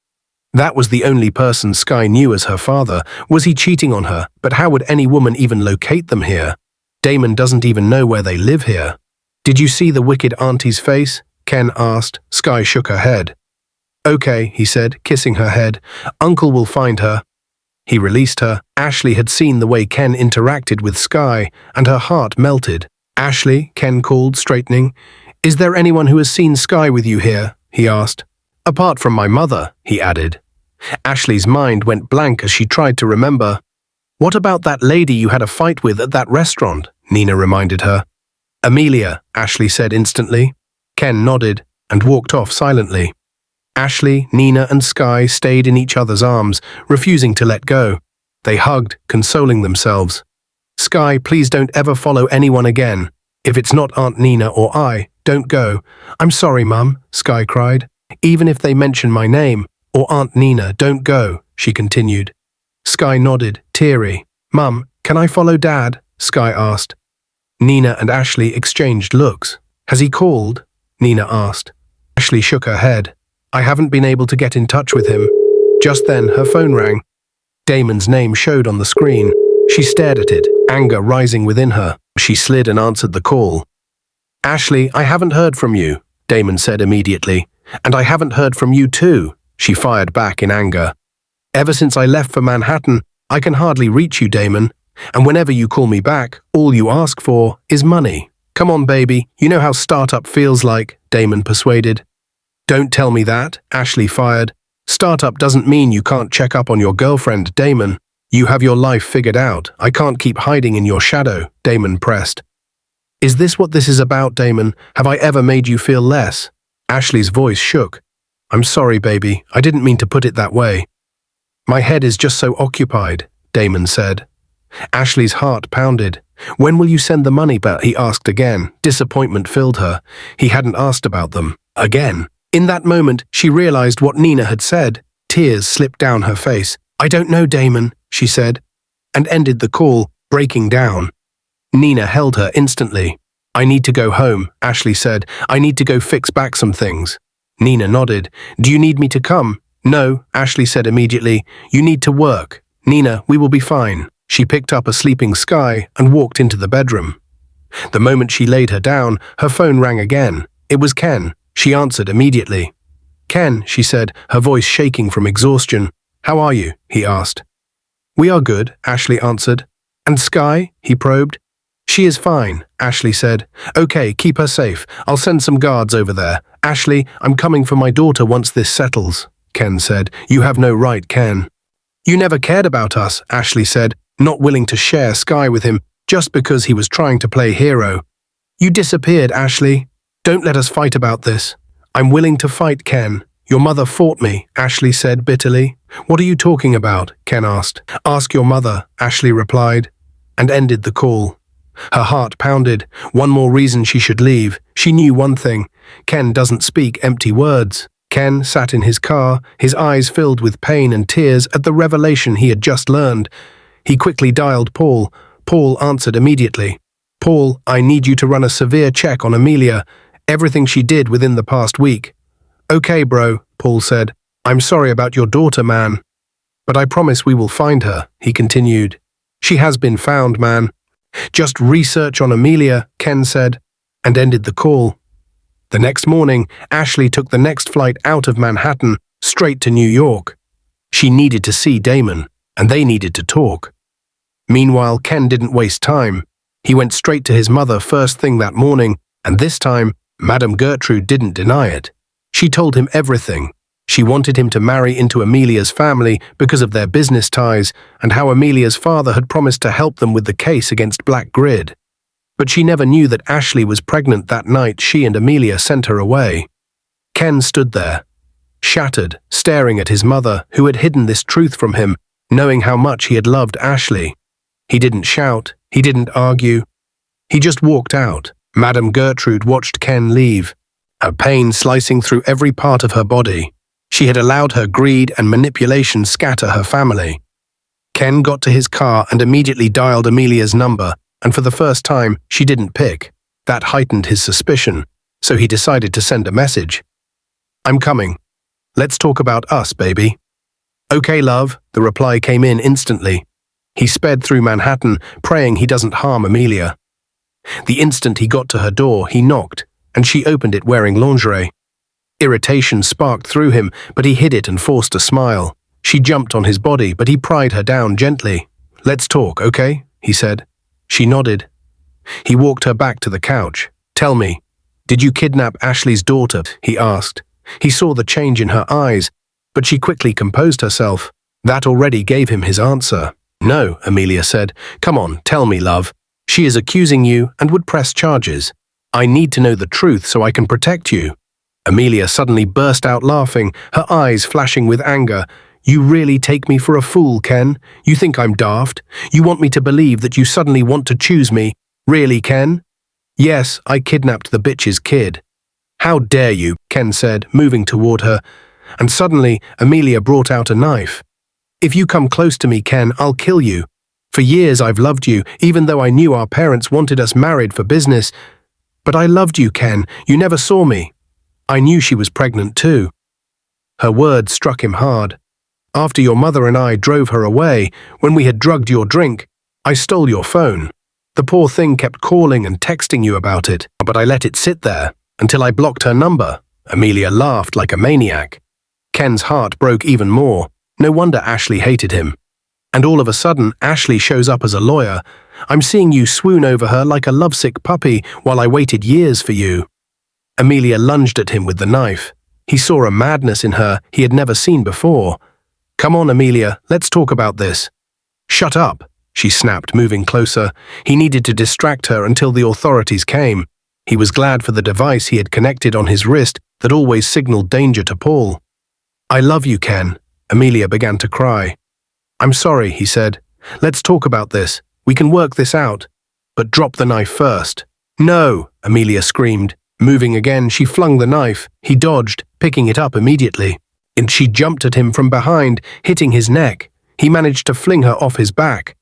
That was the only person Sky knew as her father. Was he cheating on her? But how would any woman even locate them here? Damon doesn't even know where they live here. "Did you see the wicked auntie's face?" Ken asked. Sky shook her head. "Okay," he said, kissing her head. "Uncle will find her." He released her. Ashley had seen the way Ken interacted with Sky, and her heart melted. "Ashley," Ken called, straightening. "Is there anyone who has seen Sky with you here?" he asked. "Apart from my mother," he added. Ashley's mind went blank as she tried to remember. "What about that lady you had a fight with at that restaurant?" Nina reminded her. "Amelia," Ashley said instantly. Ken nodded and walked off silently. Ashley, Nina, and Sky stayed in each other's arms, refusing to let go. They hugged, consoling themselves. "Sky, please don't ever follow anyone again. If it's not Aunt Nina or I, don't go." "I'm sorry, Mum," Sky cried. "Even if they mention my name, or Aunt Nina, don't go," she continued. Sky nodded, teary. "Mum, can I follow Dad?" Sky asked. Nina and Ashley exchanged looks. "Has he called?" Nina asked. Ashley shook her head. "I haven't been able to get in touch with him." Just then, her phone rang. Damon's name showed on the screen. She stared at it, anger rising within her. She slid and answered the call. Ashley, I haven't heard from you, Damon said immediately. And I haven't heard from you too, she fired back in anger. Ever since I left for Manhattan, I can hardly reach you, Damon. And whenever you call me back, all you ask for is money. Come on, baby, you know how startup feels like, Damon persuaded. Don't tell me that, Ashley fired. Startup doesn't mean you can't check up on your girlfriend, Damon. You have your life figured out. I can't keep hiding in your shadow, Damon pressed. Is this what this is about, Damon? Have I ever made you feel less? Ashley's voice shook. I'm sorry, baby. I didn't mean to put it that way. My head is just so occupied, Damon said. Ashley's heart pounded. When will you send the money back? He asked again. Disappointment filled her. He hadn't asked about them. Again. In that moment, she realized what Nina had said. Tears slipped down her face. I don't know, Damon, she said, and ended the call, breaking down. Nina held her instantly. I need to go home, Ashley said. I need to go fix back some things. Nina nodded. Do you need me to come? No, Ashley said immediately. You need to work. Nina, we will be fine. She picked up a sleeping Sky and walked into the bedroom. The moment she laid her down, her phone rang again. It was Ken. She answered immediately. Ken, she said, her voice shaking from exhaustion. How are you? He asked. We are good, Ashley answered. And Sky? He probed. She is fine, Ashley said. Okay, keep her safe. I'll send some guards over there. Ashley, I'm coming for my daughter once this settles, Ken said. You have no right, Ken. You never cared about us, Ashley said, not willing to share Sky with him just because he was trying to play hero. You disappeared, Ashley. Don't let us fight about this. I'm willing to fight, Ken. Your mother fought me, Ashley said bitterly. What are you talking about? Ken asked. Ask your mother, Ashley replied, and ended the call. Her heart pounded. One more reason she should leave. She knew one thing. Ken doesn't speak empty words. Ken sat in his car, his eyes filled with pain and tears at the revelation he had just learned. He quickly dialed Paul. Paul answered immediately. Paul, I need you to run a severe check on Amelia. Everything she did within the past week. Okay, bro, Paul said. I'm sorry about your daughter, man. But I promise we will find her, he continued. She has been found, man. Just research on Amelia, Ken said, and ended the call. The next morning, Ashley took the next flight out of Manhattan, straight to New York. She needed to see Damon, and they needed to talk. Meanwhile, Ken didn't waste time. He went straight to his mother first thing that morning, and this time, Madame Gertrude didn't deny it. She told him everything. She wanted him to marry into Amelia's family because of their business ties and how Amelia's father had promised to help them with the case against Black Grid. But she never knew that Ashley was pregnant that night she and Amelia sent her away. Ken stood there, shattered, staring at his mother, who had hidden this truth from him, knowing how much he had loved Ashley. He didn't shout, he didn't argue. He just walked out. Madame Gertrude watched Ken leave, her pain slicing through every part of her body. She had allowed her greed and manipulation scatter her family. Ken got to his car and immediately dialed Amelia's number, and for the first time, she didn't pick. That heightened his suspicion, so he decided to send a message. I'm coming. Let's talk about us, baby. Okay, love, the reply came in instantly. He sped through Manhattan, praying he doesn't harm Amelia. The instant he got to her door, he knocked, and she opened it wearing lingerie. Irritation sparked through him, but he hid it and forced a smile. She jumped on his body, but he pried her down gently. Let's talk, okay? He said. She nodded. He walked her back to the couch. Tell me, did you kidnap Ashley's daughter? He asked. He saw the change in her eyes, but she quickly composed herself. That already gave him his answer. No, Amelia said. Come on, tell me, love. She is accusing you and would press charges. I need to know the truth so I can protect you. Amelia suddenly burst out laughing, her eyes flashing with anger. You really take me for a fool, Ken? You think I'm daft? You want me to believe that you suddenly want to choose me? Really, Ken? Yes, I kidnapped the bitch's kid. How dare you, Ken said, moving toward her. And suddenly, Amelia brought out a knife. If you come close to me, Ken, I'll kill you. For years I've loved you, even though I knew our parents wanted us married for business. But I loved you, Ken. You never saw me. I knew she was pregnant too. Her words struck him hard. After your mother and I drove her away, when we had drugged your drink, I stole your phone. The poor thing kept calling and texting you about it, but I let it sit there until I blocked her number. Amelia laughed like a maniac. Ken's heart broke even more. No wonder Ashley hated him. And all of a sudden, Ashley shows up as a lawyer. I'm seeing you swoon over her like a lovesick puppy while I waited years for you. Amelia lunged at him with the knife. He saw a madness in her he had never seen before. Come on, Amelia, let's talk about this. Shut up, she snapped, moving closer. He needed to distract her until the authorities came. He was glad for the device he had connected on his wrist that always signaled danger to Paul. I love you, Ken. Amelia began to cry. I'm sorry, he said. Let's talk about this. We can work this out. But drop the knife first. No, Amelia screamed. Moving again, she flung the knife. He dodged, picking it up immediately. And she jumped at him from behind, hitting his neck. He managed to fling her off his back.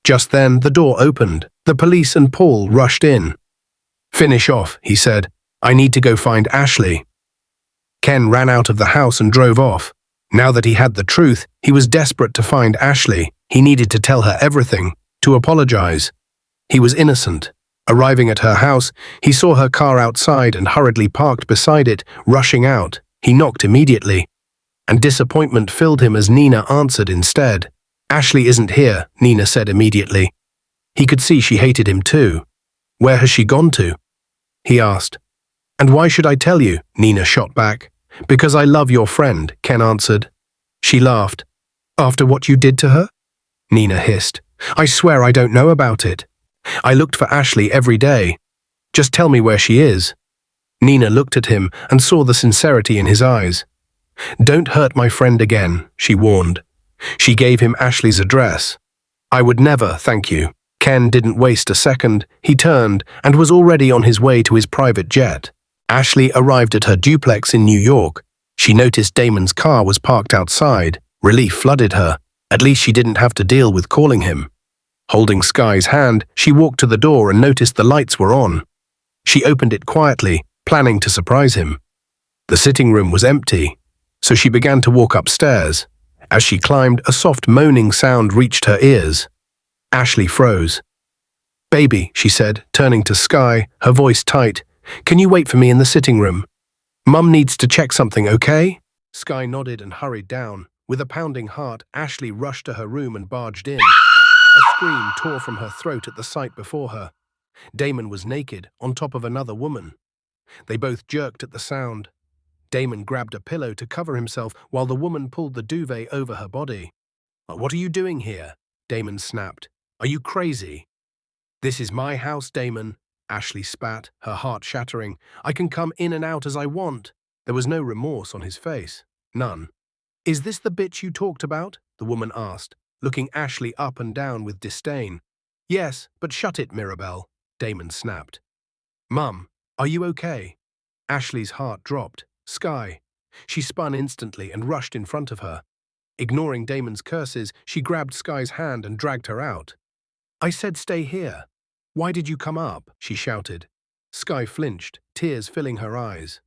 Just then, the door opened. The police and Paul rushed in. Finish off, he said. I need to go find Ashley. Ken ran out of the house and drove off. Now that he had the truth, he was desperate to find Ashley. He needed to tell her everything, to apologize. He was innocent. Arriving at her house, he saw her car outside and hurriedly parked beside it, rushing out. He knocked immediately. And disappointment filled him as Nina answered instead. Ashley isn't here, Nina said immediately. He could see she hated him too. Where has she gone to? He asked. And why should I tell you? Nina shot back. Because I love your friend, Ken answered. She laughed. After what you did to her? Nina hissed. I swear I don't know about it. I looked for Ashley every day. Just tell me where she is. Nina looked at him and saw the sincerity in his eyes. Don't hurt my friend again, she warned. She gave him Ashley's address. I would never, thank you. Ken didn't waste a second. He turned and was already on his way to his private jet. Ashley arrived at her duplex in New York. She noticed Damon's car was parked outside. Relief flooded her. At least she didn't have to deal with calling him. Holding Sky's hand, she walked to the door and noticed the lights were on. She opened it quietly, planning to surprise him. The sitting room was empty, so she began to walk upstairs. As she climbed, a soft moaning sound reached her ears. Ashley froze. Baby, she said, turning to Sky, her voice tight. Can you wait for me in the sitting room? Mum needs to check something, okay? Sky nodded and hurried down. With a pounding heart, Ashley rushed to her room and barged in. A scream tore from her throat at the sight before her. Damon was naked, on top of another woman. They both jerked at the sound. Damon grabbed a pillow to cover himself while the woman pulled the duvet over her body. What are you doing here? Damon snapped. Are you crazy? This is my house, Damon. Ashley spat, her heart shattering. I can come in and out as I want. There was no remorse on his face. None. Is this the bitch you talked about? The woman asked, looking Ashley up and down with disdain. Yes, but shut it, Mirabelle, Damon snapped. Mum, are you okay? Ashley's heart dropped. Sky. She spun instantly and rushed in front of her. Ignoring Damon's curses, she grabbed Sky's hand and dragged her out. I said stay here. Why did you come up? She shouted. Sky flinched, tears filling her eyes.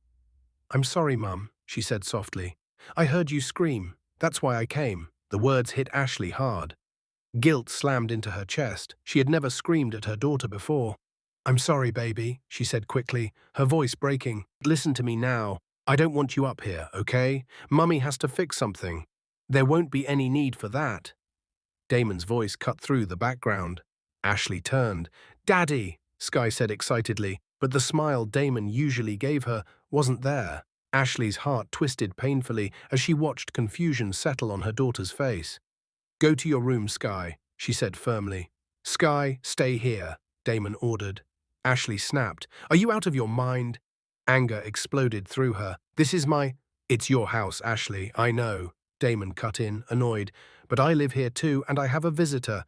I'm sorry, Mum, she said softly. I heard you scream. That's why I came. The words hit Ashley hard. Guilt slammed into her chest. She had never screamed at her daughter before. I'm sorry, baby, she said quickly, her voice breaking. Listen to me now. I don't want you up here, okay? Mummy has to fix something. There won't be any need for that. Damon's voice cut through the background. Ashley turned. Daddy, Sky said excitedly, but the smile Damon usually gave her wasn't there. Ashley's heart twisted painfully as she watched confusion settle on her daughter's face. Go to your room, Sky, she said firmly. Sky, stay here, Damon ordered. Ashley snapped. Are you out of your mind? Anger exploded through her. It's your house, Ashley, I know. Damon cut in, annoyed. But I live here too, and I have a visitor.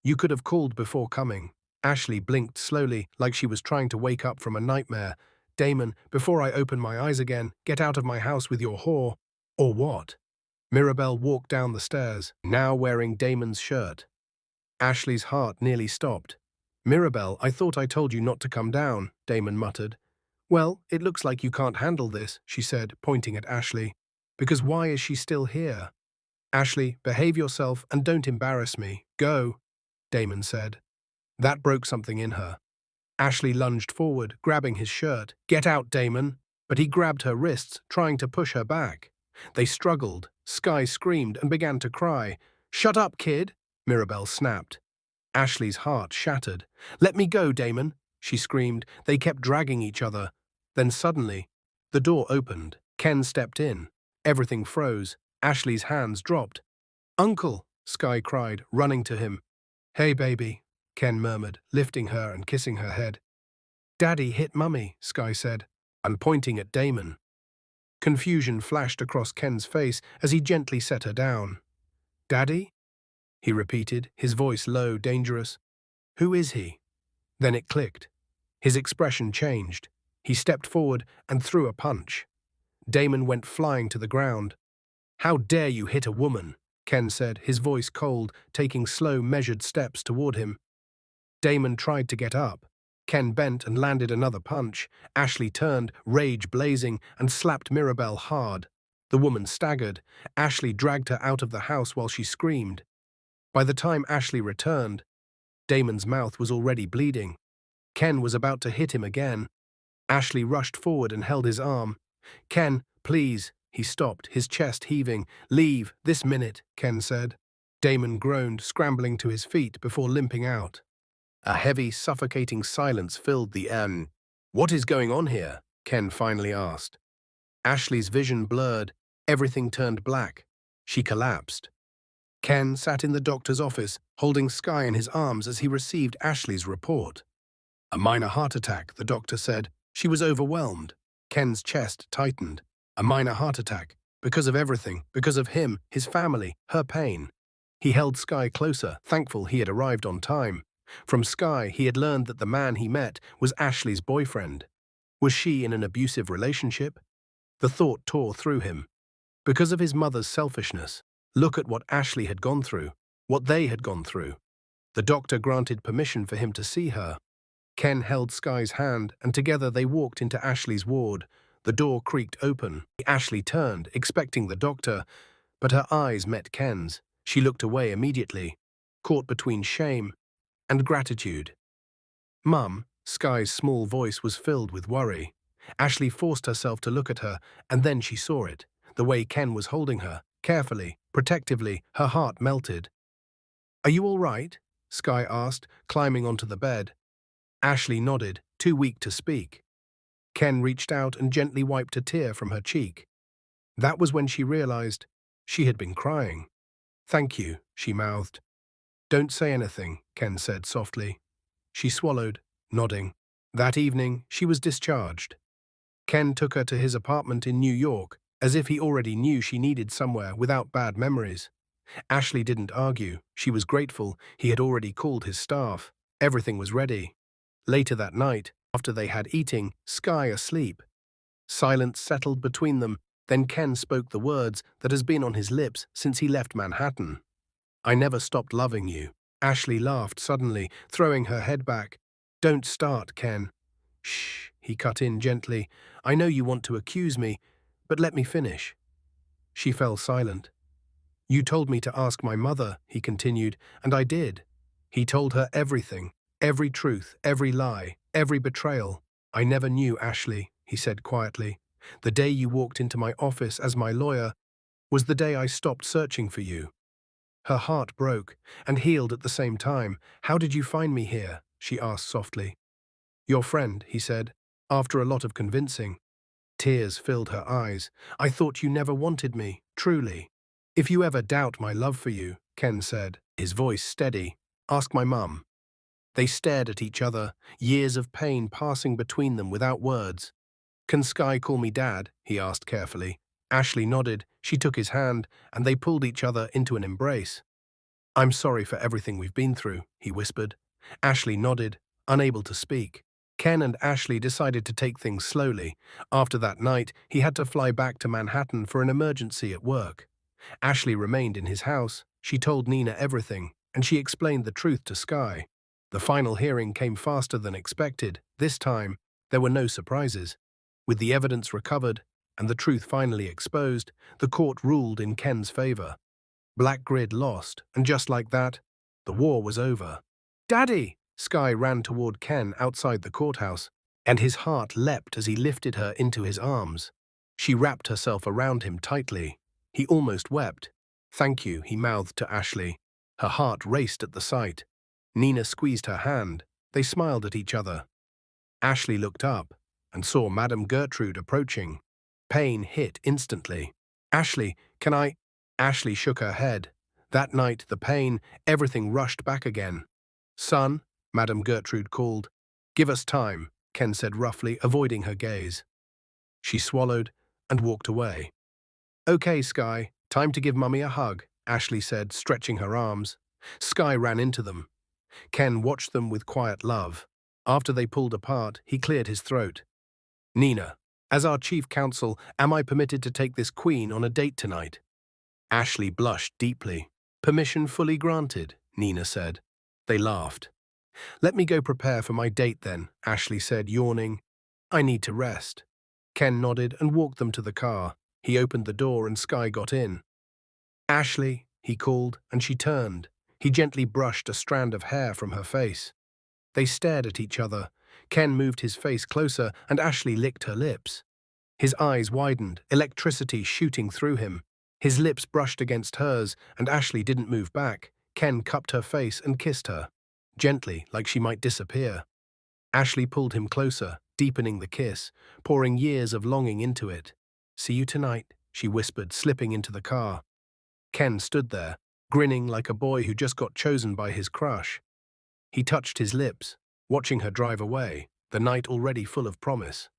You could have called before coming. Ashley blinked slowly, like she was trying to wake up from a nightmare. Damon, before I open my eyes again, get out of my house with your whore. Or what? Mirabelle walked down the stairs, now wearing Damon's shirt. Ashley's heart nearly stopped. Mirabelle, I thought I told you not to come down, Damon muttered. Well, it looks like you can't handle this, she said, pointing at Ashley. Because why is she still here? Ashley, behave yourself and don't embarrass me. Go, Damon said. That broke something in her. Ashley lunged forward, grabbing his shirt. "Get out, Damon!" But he grabbed her wrists, trying to push her back. They struggled. Skye screamed and began to cry. "Shut up, kid!" Mirabelle snapped. Ashley's heart shattered. "Let me go, Damon!" she screamed. They kept dragging each other. Then suddenly, the door opened. Ken stepped in. Everything froze. Ashley's hands dropped. "Uncle!" Skye cried, running to him. "Hey, baby," Ken murmured, lifting her and kissing her head. "Daddy hit Mummy," Skye said, and pointing at Damon. Confusion flashed across Ken's face as he gently set her down. "Daddy?" he repeated, his voice low, dangerous. "Who is he?" Then it clicked. His expression changed. He stepped forward and threw a punch. Damon went flying to the ground. "How dare you hit a woman?" Ken said, his voice cold, taking slow, measured steps toward him. Damon tried to get up. Ken bent and landed another punch. Ashley turned, rage blazing, and slapped Mirabelle hard. The woman staggered. Ashley dragged her out of the house while she screamed. By the time Ashley returned, Damon's mouth was already bleeding. Ken was about to hit him again. Ashley rushed forward and held his arm. "Ken, please." He stopped, his chest heaving. "Leave, this minute," Ken said. Damon groaned, scrambling to his feet before limping out. A heavy, suffocating silence filled the air. "What is going on here?" Ken finally asked. Ashley's vision blurred. Everything turned black. She collapsed. Ken sat in the doctor's office, holding Skye in his arms as he received Ashley's report. "A minor heart attack," the doctor said. She was overwhelmed. Ken's chest tightened. A minor heart attack. Because of everything. Because of him, his family, her pain. He held Skye closer, thankful he had arrived on time. From Skye, he had learned that the man he met was Ashley's boyfriend. Was she in an abusive relationship? The thought tore through him. Because of his mother's selfishness. Look at what Ashley had gone through. What they had gone through. The doctor granted permission for him to see her. Ken held Skye's hand, and together they walked into Ashley's ward. The door creaked open. Ashley turned, expecting the doctor, but her eyes met Ken's. She looked away immediately, caught between shame and gratitude. "Mum," Skye's small voice was filled with worry. Ashley forced herself to look at her, and then she saw it, the way Ken was holding her, carefully, protectively. Her heart melted. "Are you all right?" Skye asked, climbing onto the bed. Ashley nodded, too weak to speak. Ken reached out and gently wiped a tear from her cheek. That was when she realized she had been crying. "Thank you," she mouthed. "Don't say anything," Ken said softly. She swallowed, nodding. That evening, she was discharged. Ken took her to his apartment in New York, as if he already knew she needed somewhere without bad memories. Ashley didn't argue. She was grateful. He had already called his staff. Everything was ready. Later that night, after they had eating, Skye asleep. Silence settled between them. Then Ken spoke the words that has been on his lips since he left Manhattan. "I never stopped loving you." Ashley laughed suddenly, throwing her head back. "Don't start, Ken." "Shh," he cut in gently. "I know you want to accuse me, but let me finish." She fell silent. "You told me to ask my mother," he continued, "and I did." He told her everything, every truth, every lie, every betrayal. "I never knew, Ashley," he said quietly. "The day you walked into my office as my lawyer was the day I stopped searching for you." Her heart broke and healed at the same time. "How did you find me here?" she asked softly. "Your friend," he said, after a lot of convincing. Tears filled her eyes. "I thought you never wanted me, truly." "If you ever doubt my love for you," Ken said, his voice steady, "ask my mum." They stared at each other, years of pain passing between them without words. "Can Skye call me Dad?" he asked carefully. Ashley nodded. She took his hand, and they pulled each other into an embrace. "I'm sorry for everything we've been through," he whispered. Ashley nodded, unable to speak. Ken and Ashley decided to take things slowly. After that night, he had to fly back to Manhattan for an emergency at work. Ashley remained in his house. She told Nina everything, and she explained the truth to Skye. The final hearing came faster than expected. This time, there were no surprises. With the evidence recovered and the truth finally exposed, the court ruled in Ken's favor. Black Grid lost, and just like that, the war was over. "Daddy!" Sky ran toward Ken outside the courthouse, and his heart leapt as he lifted her into his arms. She wrapped herself around him tightly. He almost wept. "Thank you," he mouthed to Ashley. Her heart raced at the sight. Nina squeezed her hand. They smiled at each other. Ashley looked up and saw Madame Gertrude approaching. Pain hit instantly. "Ashley, can I—" Ashley shook her head. That night, the pain, everything rushed back again. "Son," Madame Gertrude called. "Give us time," Ken said roughly, avoiding her gaze. She swallowed and walked away. "Okay, Sky, time to give Mummy a hug," Ashley said, stretching her arms. Sky ran into them. Ken watched them with quiet love. After they pulled apart, he cleared his throat. "Nina, as our chief counsel, am I permitted to take this queen on a date tonight?" Ashley blushed deeply. "Permission fully granted," Nina said. They laughed. "Let me go prepare for my date then," Ashley said, yawning. "I need to rest." Ken nodded and walked them to the car. He opened the door and Sky got in. "Ashley," he called, and she turned. He gently brushed a strand of hair from her face. They stared at each other. Ken moved his face closer and Ashley licked her lips. His eyes widened, electricity shooting through him. His lips brushed against hers and Ashley didn't move back. Ken cupped her face and kissed her, gently, like she might disappear. Ashley pulled him closer, deepening the kiss, pouring years of longing into it. "See you tonight," she whispered, slipping into the car. Ken stood there, grinning like a boy who just got chosen by his crush. He touched his lips, watching her drive away, the night already full of promise.